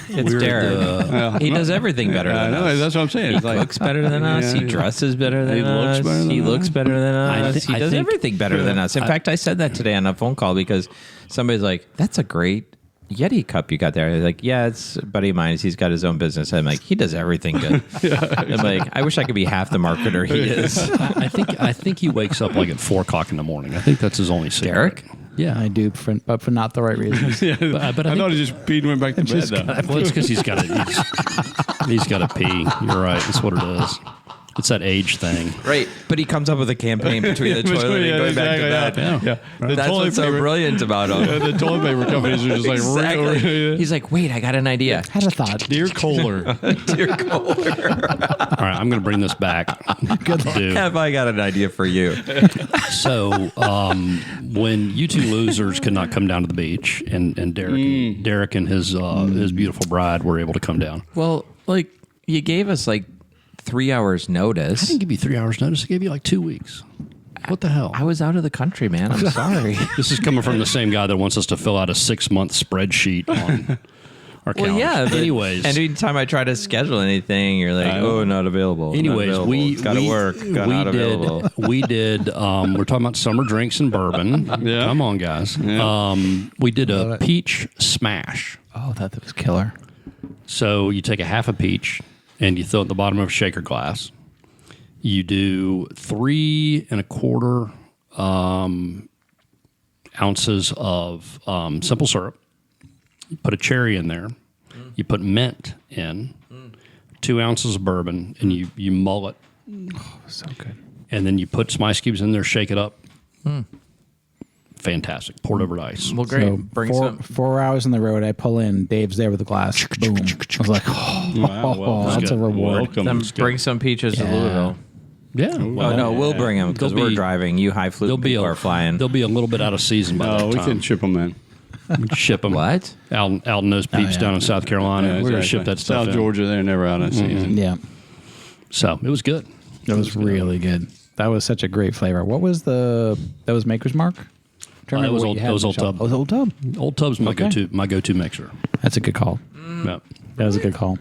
It's We're Derek. Yeah. He does everything better I than know, us. that's what I'm saying. He It's like, looks better than us. Yeah, He dresses better than He looks us. better than He us. looks better than us. I He does think- everything better than us. In fact, I said that today on a phone call because somebody's like, "That's a great Yeti cup you got there." I'm like, "Yeah, it's a buddy of mine. He's got his own business." I'm like, "He does everything good." I'm like, "I wish I could be half the marketer he is." I think he wakes up like at 4:00 in the morning. I think that's his only secret. Derek? Yeah, I do, but for not the right reasons. but I thought he just peed and went back to bed, though. well, it's because he's got to pee. You're right. That's what it is. It's that age thing. Right, but he comes up with a campaign between the toilet and going back to bed. Yeah. The That's toilet what's so paper- brilliant about him. The toilet paper companies are just like, Exactly. He's like, "Wait, I got an idea." Had a thought. Dear Kohler. Dear Kohler, All right, I'm going to bring this back. Dude. have I got an idea for you? So when you two losers could not come down to the beach, and Derek and his beautiful bride were able to come down. Well, like, you gave us like 3 hours notice. I didn't give you 3 hours notice. I gave you like 2 weeks. What the hell? I was out of the country, man. I'm sorry. This is coming from the same guy that wants us to fill out a 6-month spreadsheet on our calendar. Well, yeah. But Anyways. anytime I try to schedule anything, you're like, "Oh, not available." Anyways, it's got to work. Not available. We did. We're talking about summer drinks and bourbon. Yeah. Come on, guys. We did a peach smash. Oh, that was killer. So you take a half a peach and you throw it at the bottom of a shaker glass. You do 3 1/4 ounces of simple syrup. You put a cherry in there. You put mint in. 2 ounces of bourbon, and you mull it. So good. And then you put some ice cubes in there, shake it up. Fantastic. Pour it over to ice. Well, great. So Bring some. 4 hours on the road, I pull in. Dave's there with a glass. Boom. I was like, Wow, well, that's a good. reward. Welcome. Then bring some peaches to Yeah. Louisville. Yeah. Oh, no, we'll bring them because They'll we're be- driving. You high flute people are flying. They'll be a little bit out of season by Oh, that we time. can ship them in. Ship them. What? Alton knows peeps yeah. down in South Carolina. Yeah, We're going to exactly. ship that stuff South in. Georgia, they're never out of season. Yeah, So it was good. that was really good. That was such a great flavor. What was that was Maker's Mark? That was Old Tub. Oh, it was Old Tub. Old Tub's my Okay. go-to mixer. That's a good call. Yeah. That was a good call.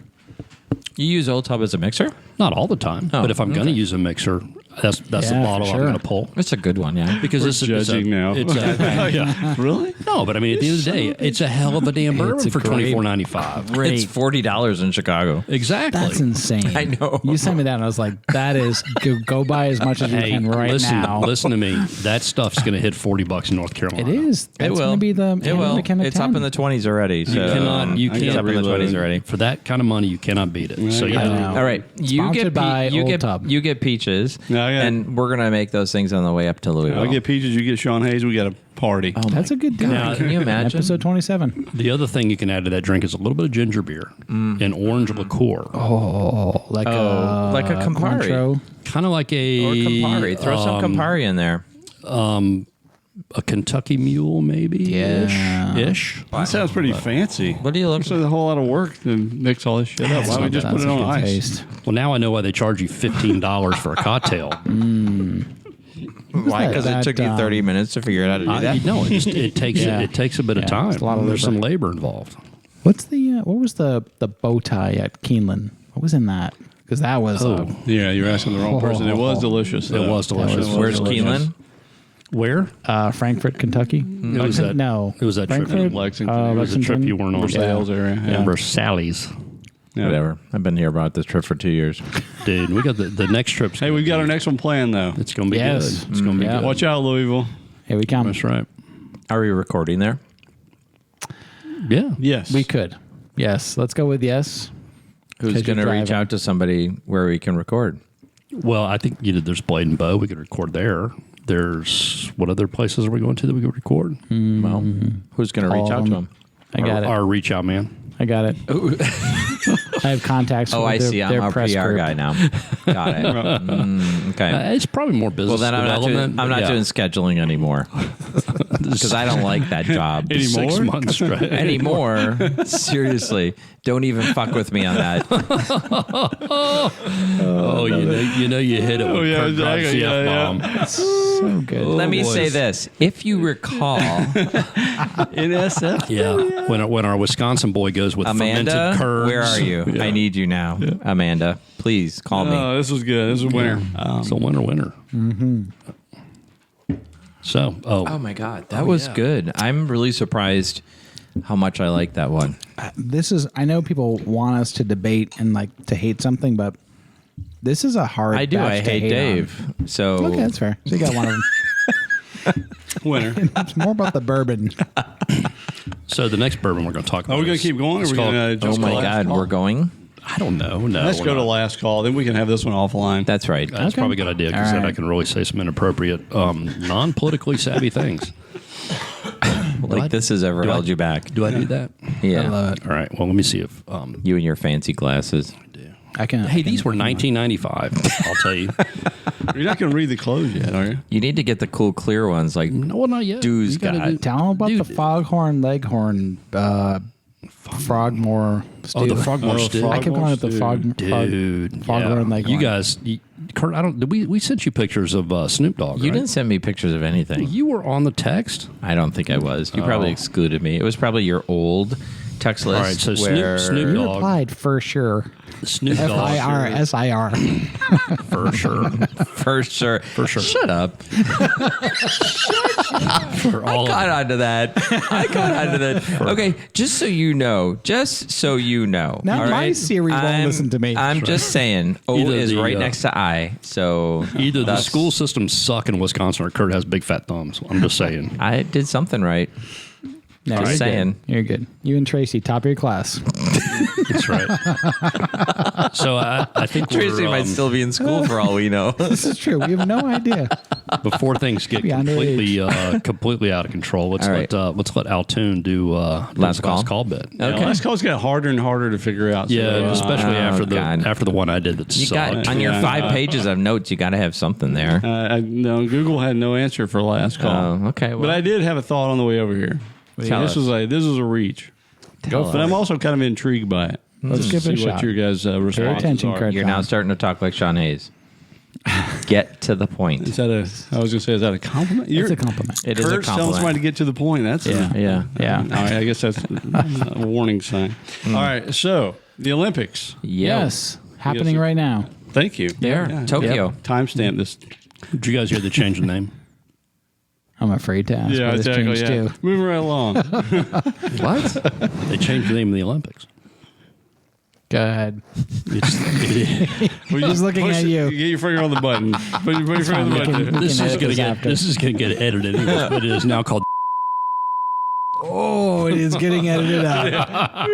You use Old Tub as a mixer? Not all the time, Oh, but if I'm going to okay. use a mixer, that's the Yeah, bottle for I'm sure. going to pull. It's a good one, yeah. Because We're judging now. It's yeah. Really? No, but I mean, at the end of the day, it's a hell of a damn bourbon It's a for great- $24.95. It's $40 in Chicago. Exactly. That's insane. I know. You sent me that, and I was like, "That is go buy as much as you Hey, can right now." listen to me. That stuff's going to hit $40 in North Carolina. It is. That's It will. going to be the. It will. McKenna It's up 10. in the 20s already. So You cannot. You I it's gotta up in the can't. reload. 20s already. For that kind of money, you cannot beat it. So I yeah, know. All right, you Sponsored get by you Old get Tub. you get peaches. No, and we're gonna make those things on the way up to Louisville. I get Peaches, you get Sean Hayes. We got a party. Oh, That's a good deal. God, can you imagine? Episode 27. The other thing you can add to that drink is a little bit of ginger beer and orange liqueur. Oh, like a Campari. Cointreau. Kind of like a Or Campari. Throw some Campari in there. a Kentucky Mule, maybe. Yeah. Ish. That sounds pretty fancy. What do you look? It's a whole lot of work to mix all this shit up. Why don't we just put it on ice? Taste. Well, now I know why they charge you $15 for a cocktail. Why? Because it took you 30 minutes to figure out how to do that. No, it takes Yeah. it takes a bit of Yeah, time. it's a lot of There's labor. some labor involved. What's the what was the bow tie at Keeneland? What was in that? Because that was Yeah, you're asking the wrong person. It was delicious. It was delicious. Where's Keeneland? Where? Frankfurt, Kentucky. It was that. No, It was that trip. Frankfurt, Lexington. It was a trip you weren't on. Versailles area. Yeah. Versailles. Yeah. Whatever. I've been here about this trip for 2 years. Dude, we got the next trip. Hey, we've got our next one planned, though. It's going to be Yes. good. It's going to be Yeah. good. Watch out, Louisville. Here we come. That's right. Are we recording there? Yeah. Yes. We could. Yes. Let's go with yes. Who's 'Cause going to you're reach driving. out to somebody where we can record? Well, I think there's Blade and Bow. We could record there. There's what other places are we going to that we could record? Well, who's going to reach out to them? I got it. Our reach out man. I got it. I have contacts. Oh, with I their, see. I'm their a press PR group. guy now. Got it. Okay. It's probably more business Well, then development. I'm not Yeah. doing scheduling anymore because I don't like that job Anymore? 6 months straight. anymore. Seriously, don't even fuck with me on that. Oh, you know you hit it with yeah, Kurt drops exactly. the Yeah, F-bomb. So good. Let me boys. say this: if you recall, NSF. Yeah. When our Wisconsin boy goes with Amanda, fermented curds. where are you? I need you now, Amanda. Please call me. Oh, this was good. This was winter. It's a winner. Mm-hmm. So, Oh my God, that was good. I'm really surprised how much I like that one. This is. I know people want us to debate and like to hate something, but this is a hard. I do. batch I to hate on. Dave. So Okay, that's fair. So you got one of them. Winter. It's more about the bourbon. So the next bourbon we're going to talk about. Are we going is- to keep going? Or are it's we called- going to Oh just my go last God, call? we're going. I don't know. No, Let's we're go to not. last call. Then we can have this one offline. That's right. That's Okay. probably a good idea because All then I right. can really say some inappropriate, non-politically savvy things. Like this has ever held you back. Do I do that? Yeah. I love it. All right. Well, let me see if You and your fancy glasses. I can. Hey, these were 1995. I'll tell you. You're not going to read the close yet, are you? You need to get the cool clear ones like No, not yet. Dude's You gotta got- do- Tell them about Dude. the foghorn leghorn frogmore stew. Oh, the Frogmore stew. I kept calling it the Dude, foghorn leghorn. You guys, Kurt, we sent you pictures of Snoop Dogg. You right? didn't send me pictures of anything. You were on the text. I don't think I was. You probably excluded me. It was probably your old text list. All right, so where Snoop You Dogg. for sure. Snoop Dogg. FIRSIR. For sure. for sure. For sure. Shut up. For all Got onto that. I got onto that. Okay, just so you know. Now all my right? Siri won't listen to me. I'm just saying. O Either is the, right next to I. So Either the that's- school systems suck in Wisconsin or Kurt has big fat thumbs. I'm just saying. I did something right. No, Just you're saying. good. You're good. You and Tracy, top of your class. That's right. So I think Tracy we're, might still be in school for all we know. This is true. We have no idea. before things get Be completely out of control. Let's All right. let's let Alton do Last call? call bit. Okay. Last calls got harder and harder to figure out. Yeah, especially Oh, God. after the one I did that You sucked. got on your Yeah. 5 pages of notes. You got to have something there. no, Google had no answer for last call. Oh, okay. Well, But I did have a thought on the way over here. Tell us. This was a reach. But I'm also kind of intrigued by it. Let's give it a See what shot. your guys' responses attention, are. Kurt. You're now starting to talk like Sean Hayes. Get to the point. Is that I was going to say, is that a compliment? It's a compliment. It is a Kurt's telling somebody compliment. to get to the point. That's Yeah. Yeah. All right, I guess that's a warning sign. All right, so the Olympics. Yes. Happening Yes, sir. right now. Thank you. There, Tokyo. Timestamp this. Did you guys hear the change in name? I'm afraid to ask what this changed to. Moving right along. What? They changed the name of the Olympics. Go ahead. Well, He's looking push at it. you. Get your finger on the button. Put your finger on the We can- button. we This can is edit gonna this get after. this is gonna get edited anyway, but it is now called. Oh, it is getting edited out.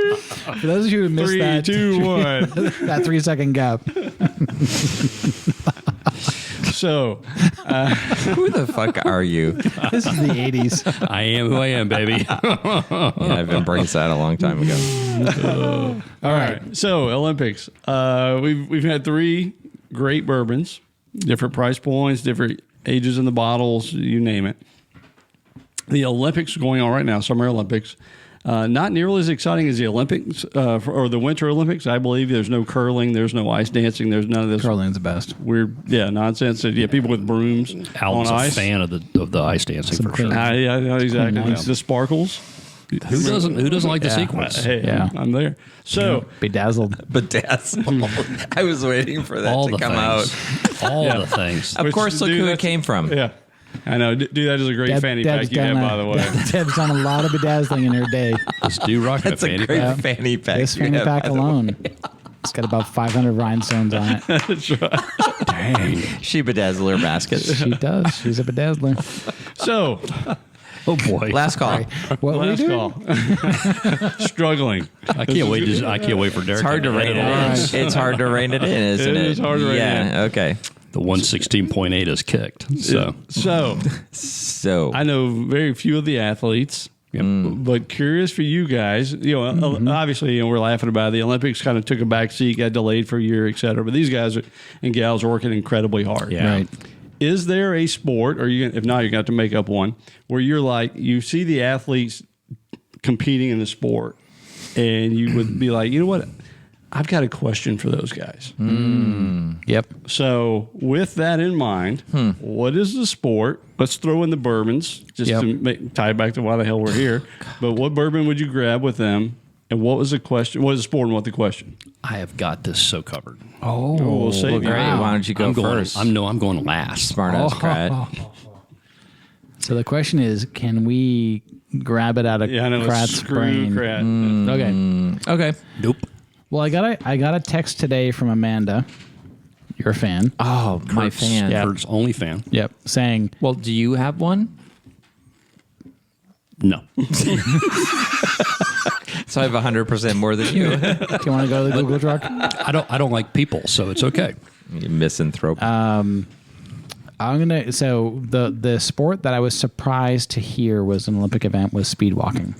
For those of you who missed 3, that, 2, 1. that 3 second gap. So, Who the fuck are you? This is the 80s. I am who I am, baby. Yeah, I've embraced that a long time ago. all right. So, Olympics. We've had 3 great bourbons, different price points, different ages in the bottles, you name it. The Olympics are going on right now, Summer Olympics. Not nearly as exciting as the Olympics or the Winter Olympics. I believe there's no curling, there's no ice dancing, there's none of this Curling's the best. weird, nonsense. Yeah, people with brooms Alton's on a ice. fan of the ice dancing for sure. Yeah, exactly. Nice. The sparkles. Who doesn't like the sequence? Hey, Yeah. I'm there. So, Bedazzled. Bedazzled. I was waiting for that All to the come things. out. All the things. Of course, look dude, who it that's- came from. yeah. I know. Dude, that is a great fanny pack you have, by the way. Deb's done a lot of bedazzling in her day. Let's do rock That's a great fanny pack. This you fanny have, pack by the way. alone. It's got about 500 rhinestones on it. That's right. Dang. She bedazzle her baskets. She does. She's a bedazzler. So, Oh boy. Last call. What were we last doing? call. Struggling. I can't wait. I can't wait for Derek. It's hard to rein it in. It's hard to rein it in, isn't it? It is hard to rein it in. Yeah. Okay. The 116.8 is kicked. So So I know very few of the athletes, but curious for you guys. Obviously, we're laughing about it. The Olympics kind of took a back seat, got delayed for a year, et cetera. But these guys and gals are working incredibly hard. Yeah. Right. Is there a sport, or if not, you're going to have to make up one, where you're like, you see the athletes competing in the sport, and you would be like, you know what? I've got a question for those guys. Yep. So, with that in mind, what is the sport? Let's throw in the bourbons just Yep. to tie it back to why the hell we're here. But what bourbon would you grab with them? And what was the question? What is the sport and what the question? I have got this so covered. Oh, we'll see. well, great. Wow. Why don't you go I'm going. first? I'm going last. Smart ass Kratt. So the question is, can we grab it out of Yeah, I know. Kratt's Screw brain? Kratt. Okay. Okay. Nope. Well, I got a text today from Amanda, your fan. Oh, my fan. Yeah. Kurt's only fan. Yep, saying Well, do you have one? No. So I have 100% more than you. do you want to go to the Google truck? I don't like people, so it's okay. You misanthrope. I'm gonna. So the sport that I was surprised to hear was an Olympic event was speed walking.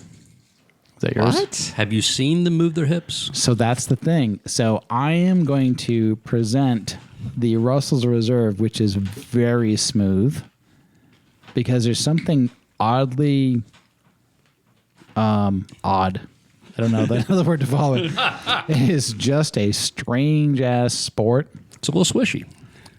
Is that yours? what? Have you seen them move their hips? So that's the thing. So I am going to present the Russell's Reserve, which is very smooth, because there's something oddly odd. I don't know the word to follow it. It is just a strange ass sport, It's a little swishy.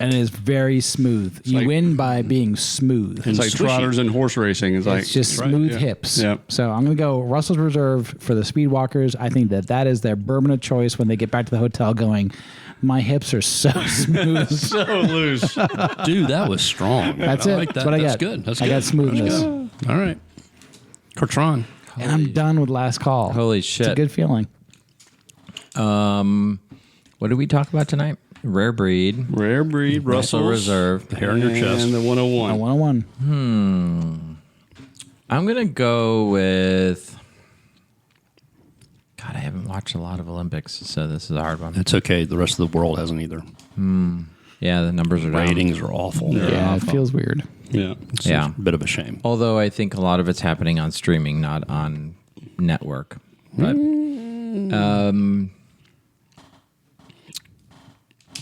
and it is very smooth. You like- win by being smooth. It's like Swishy. trotters and horse racing. It's like It's just right? smooth Yeah. hips. Yep. So I'm going to go Russell's Reserve for the Speedwalkers. I think that is their bourbon of choice when they get back to the hotel going, my hips are so smooth. So loose. Dude, that was strong. That's I it. like that. That's what I That's got. good. That's I good. got smoothness. That's good. All right. Kurtron. And I'm done with last call. Holy It's a shit. good feeling. What did we talk about tonight? Rare breed. Rare breed, Russell Russell's, Reserve. The hair in your chest. and the 101. A 101. I'm going to go with... God, I haven't watched a lot of Olympics, so this is a hard one. It's okay. The rest of the world hasn't either. Yeah, the numbers are down. Ratings are awful. Yeah, it feels weird. Yeah. It's Yeah. a bit of a shame. Although I think a lot of it's happening on streaming, not on network. But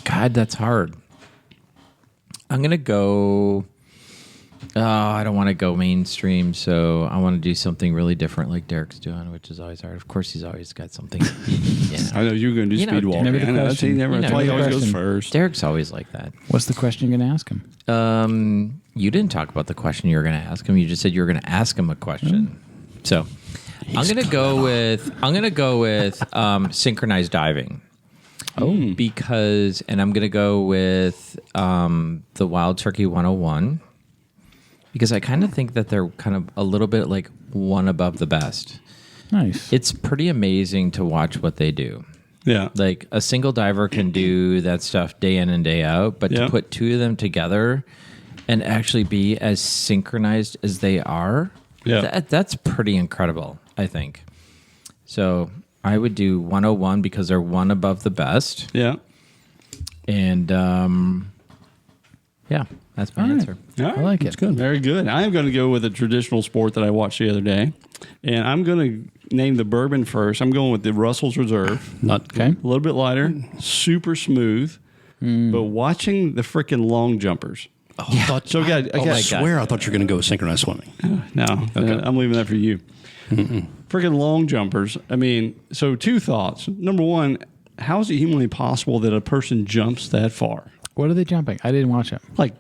God, that's hard. I'm gonna go. Oh, I don't want to go mainstream, so I want to do something really different, like Derek's doing, which is always hard. Of course, he's always got something. I know you're going to do You know, speed walking. never the I know, that's, question. he never, You that's know, why he never always the goes question. first. Derek's always like that. What's the question you're going to ask him? You didn't talk about the question you were going to ask him. You just said you were going to ask him a question. So I'm going to go with synchronized diving. Oh, because I'm going to go with the Wild Turkey 101 because I kind of think that they're kind of a little bit like one above the best. Nice. It's pretty amazing to watch what they do. Yeah. Like a single diver can do that stuff day in and day out, but Yeah. to put two of them together and actually be as synchronized as they are, Yeah. that's pretty incredible, I think. So I would do 101 because they're one above the best. Yeah. And Yeah, that's my All right. answer. All right. I like it. It's good. Very good. I am going to go with a traditional sport that I watched the other day, and I'm going to name the bourbon first. I'm going with the Russell's Reserve. Okay. A little bit lighter, super smooth, but watching the freaking long jumpers. Oh, I thought, So I swear I thought you were going to go with synchronized swimming. No, I'm leaving that for you. Freaking long jumpers. I mean, so two thoughts. Number one, how is it humanly possible that a person jumps that far? What are they jumping? I didn't watch it. Like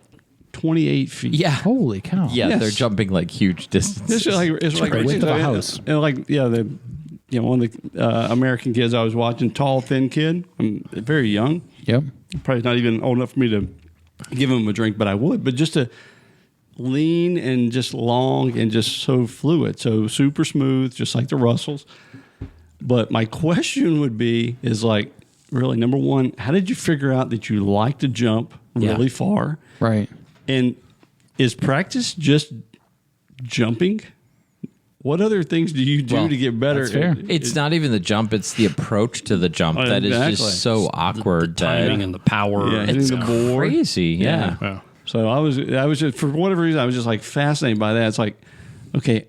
28 feet. Yeah. Holy cow. Yeah, Yes. they're jumping like huge distances. It's like the width of a house. And like one of the American kids I was watching, tall, thin kid, very young. Yep. Probably not even old enough for me to give him a drink, but I would. But just to lean and just long and just so fluid, so super smooth, just like the Russells. But my question would be, is like, really, number one, how did you figure out that you like to jump really far? Right. And is practice just jumping? What other things do you do to get better? that's fair. It's not even the jump; it's the approach to the jump that is Exactly. just so awkward. The timing and the power. Yeah, it's hitting the board. crazy. Yeah. Yeah. So I was just, for whatever reason, I was just like fascinated by that. It's like, okay,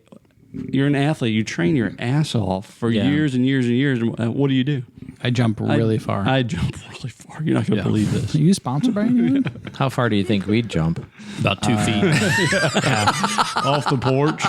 you're an athlete. You train your ass off for years and years and years. And what do you do? I jump really far. I jump really far. You're not going to believe this. Are you sponsored by anyone? How far do you think we'd jump? About 2 feet. Off the porch.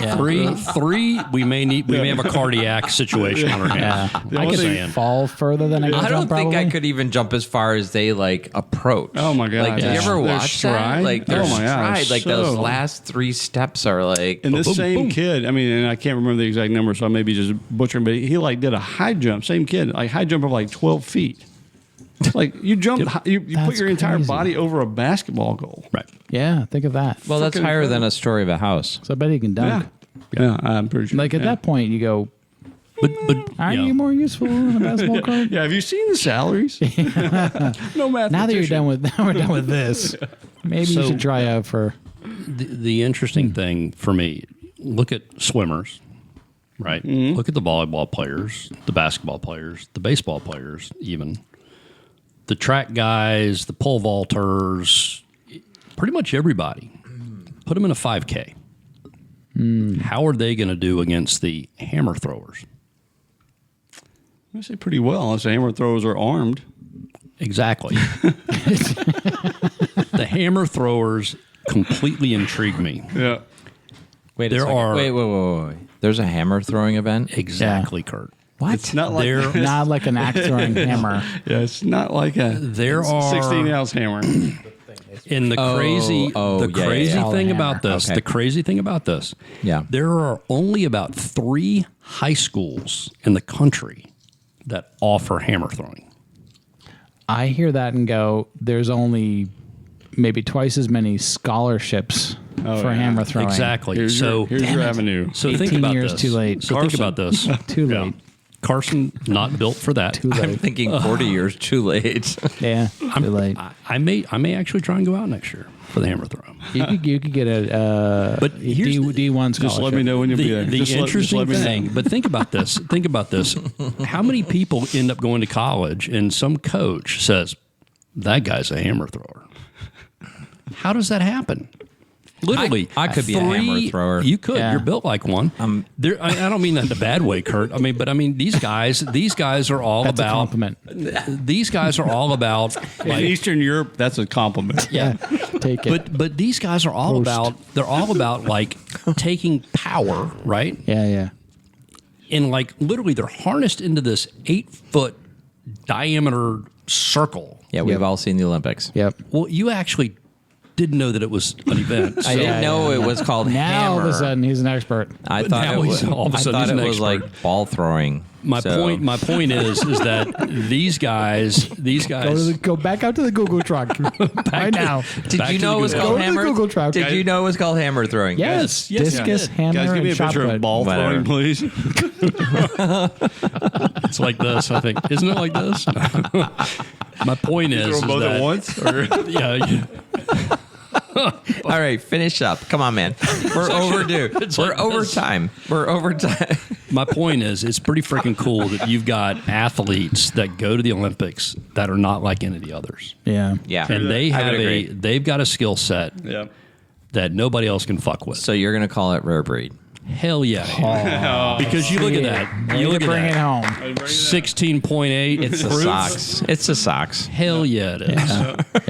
Three. We may have a cardiac situation on our hands. I only could thing- fall further than I can I don't jump, think probably. I could even jump as far as they like approach. Oh my God. Like, did Yeah. you ever Their watch stride? that? Like their Oh my God, stride, like those so- last 3 steps are like. And this boom, same boom. kid, I mean, and I can't remember the exact number, so I may be just butchering, but he like did a high jump. Same kid, like high jump of like 12 feet. Like you jump, you put That's your entire crazy. body over a basketball goal. Right. Yeah, think of that. Well, that's Freaking higher than incredible. a story of a house. So I bet he can dunk. Yeah, I'm pretty sure. Like at that point, you go, But are you you know, more useful than a basketball card? Yeah, have you seen the salaries? No mathematician. Now that you're done with, now we're done with this, maybe you So- should try out for. the interesting thing for me, look at swimmers, right? Look at the volleyball players, the basketball players, the baseball players, even the track guys, the pole vaulters, pretty much everybody. Put them in a 5K. How are they going to do against the hammer throwers? I say pretty well, unless the hammer throwers are armed. Exactly. The hammer throwers completely intrigue me. Yeah. Wait, There are- wait. There's a hammer throwing event. Exactly, Kurt. What? It's not like There- Not like an axe throwing hammer. yeah, it's not like a There are 16-ounce hammer. And the crazy yeah. thing Hammer. about this, Okay. the crazy thing about this, Yeah. there are only about 3 high schools in the country that offer hammer throwing. I hear that and go, there's only maybe twice as many scholarships for yeah. hammer throwing. Exactly. Here's so your avenue. so think 18 about years this. too late. So think about this. Too Yeah. late. Carson not built for that. Too I'm late. thinking 40 years too late. Yeah, too late. I may actually try and go out next year for the hammer throw. You could get a But here's D1 scholarship. Just let me know when you'll be there. The Just interesting let me know. thing, but think about this. Think about this. How many people end up going to college and some coach says, that guy's a hammer thrower? How does that happen? Literally, I could be a hammer thrower. You could. Yeah. You're built like one. I don't mean that in a bad way, Kurt. I mean these guys are all That's a about. compliment. These guys are all about. In Like, Eastern Europe, that's a compliment. Yeah, take it. but these guys are all Post. about. They're all about like taking power, right? Yeah. And like literally they're harnessed into this 8-foot diameter circle. Yeah, we've Yep. all seen the Olympics. Yep. Well, you actually didn't know that it was an event. I didn't know it was called Now hammer. all of a sudden he's an expert. I But thought now it was. he's all of a I sudden thought he's it an was expert. like ball throwing. My So- point is that these guys Go back out to the Google truck right now. Did Back you to know the it was Google. called Go to the hammer? Google truck. Did you know it was called hammer throwing? Yes, Yes, discus, yeah. hammer, Guys, give me a and shot picture put. of ball Whatever. throwing, please. It's like this, I think. Isn't it like this? My point is, Throw them both that, at once? Or? yeah. All right, finish up. Come on, man. We're overdue. We're overtime. We're overtime. My point is, it's pretty freaking cool that you've got athletes that go to the Olympics that are not like any of the others. Yeah. Yeah. And they I would have agree. they've got a skill set that nobody else can fuck with. So you're going to call it rare breed. Hell yeah. Because you look at that. You look at bring it that. home. 16.8. It's the proof. socks. It's the socks. Hell yeah, it is.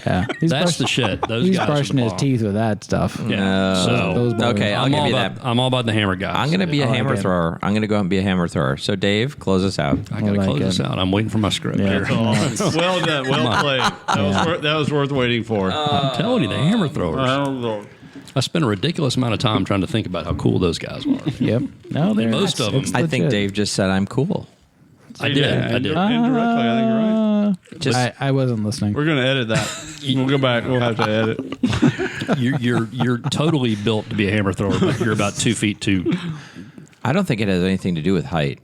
Yeah. That's the shit. Those He's guys are brushing the his bomb. teeth with that stuff. Yeah. So Those boys. Okay, I'll give you that. I'm all about the hammer guys. I'm going to be a like hammer it. thrower. I'm going to go out and be a hammer thrower. So, Dave, close us out. I got to like close it. this out. I'm waiting for my script Yeah. here. Well done. Well played. That was worth waiting for. I'm telling you, the hammer throwers. I spent a ridiculous amount of time trying to think about how cool those guys are. Yep. No, they're Most of them. it's I think legit. Dave just said I'm cool. I did. Indirectly, I think you're right. Just I wasn't listening. We're going to edit that. We'll go back. We'll have to edit. You're totally built to be a hammer thrower, but you're about 2 feet 2. I don't think it has anything to do with height.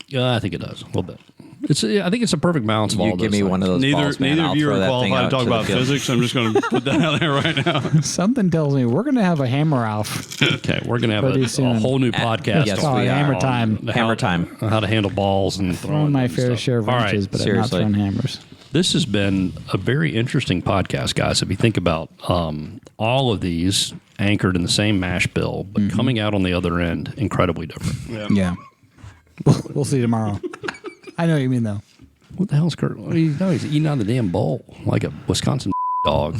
Yeah, I think it does a little bit. I think it's a perfect balance of all You of give those me one of things. those balls, man. Neither I'll of you throw are that thing qualified to out talk to the about field. physics. I'm just going to put that out there right now. Something tells me we're going to have a hammer off. Okay, we're going to have Pretty a soon. whole new podcast. Yes, Call we it are. hammer time. Hammer time. How to handle balls and Thrown throwing my and fair stuff. share of All right. wrenches, but seriously. I've not thrown hammers. This has been a very interesting podcast, guys. If you think about all of these anchored in the same mash bill, but coming out on the other end incredibly different. Yeah. We'll see tomorrow. I know what you mean, though. What the hell's Kurt? What he's eating out of the damn bowl like a Wisconsin dog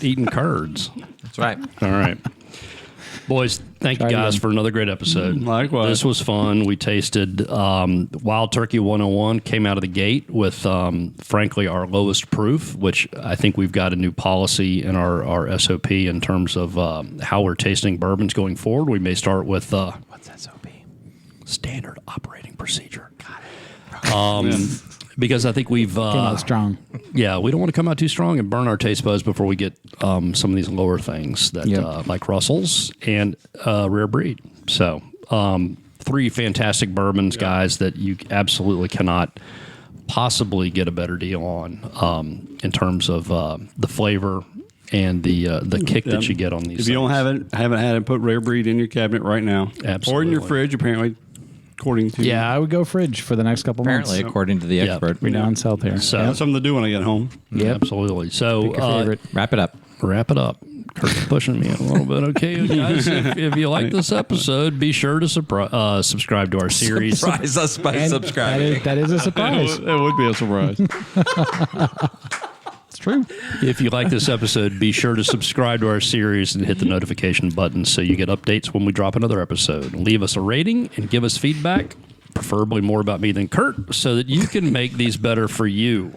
eating curds. That's right. All right. Boys, thank you guys for another great episode. Likewise. This was fun. We tasted Wild Turkey 101, came out of the gate with, frankly, our lowest proof, which I think we've got a new policy in our SOP in terms of how we're tasting bourbons going forward. We may start with What's SOP? standard operating procedure. Got it. Because I think we've... Came out strong. Yeah, we don't want to come out too strong and burn our taste buds before we get some of these lower things that like Russell's and Rare Breed. So 3 fantastic bourbons, guys, that you absolutely cannot possibly get a better deal on in terms of the flavor and the kick that you get on these. If you haven't had it, put Rare Breed in your cabinet right now. Absolutely. Or in your fridge, apparently, according to Yeah, I would go fridge for the next couple Apparently, months. according to the Yeah. expert. We're down south here. So- That's something to do when I get home. Yep. Absolutely. So Pick your favorite. Wrap it up. wrap it up. Kurt's pushing me a little bit. Okay, guys, if you like this episode, be sure to subscribe to our series. Surprise us by And subscribing. that is a surprise. It would be a surprise. It's true. If you like this episode, be sure to subscribe to our series and hit the notification button so you get updates when we drop another episode. Leave us a rating and give us feedback, preferably more about me than Kurt, so that you can make these better for you.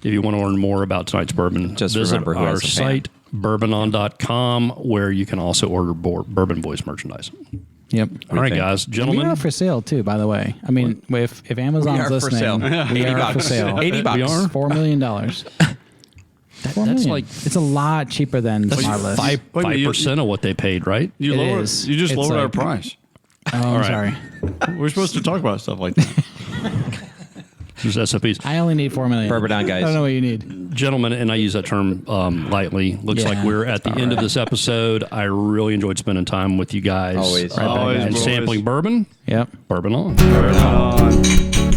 If you want to learn more about tonight's bourbon, Just visit remember who our has a fan. site, bourbonon.com, where you can also order Bourbon Boys merchandise. Yep. All right, think? guys, We gentlemen. are for sale too, by the way. I mean, if Amazon's We are for listening, sale. we 80 are for bucks. sale. 80 bucks. We are? $4 million. That's like It's a lot cheaper than Smart List. 5% of what they paid, right? You It lowered. is. You just It's lowered our like- price. Oh, I'm right. sorry. We're supposed to talk about stuff like that. There's SOPs. I only need $4 million. Bourbon on, I guys. don't know what you need. Gentlemen, and I use that term lightly. Looks Yeah, like we're at the it's end of all this episode. I really enjoyed spending time with you guys. Always. Right back, Always, guys. boys. Sampling bourbon. Yep. Bourbon on. Right on.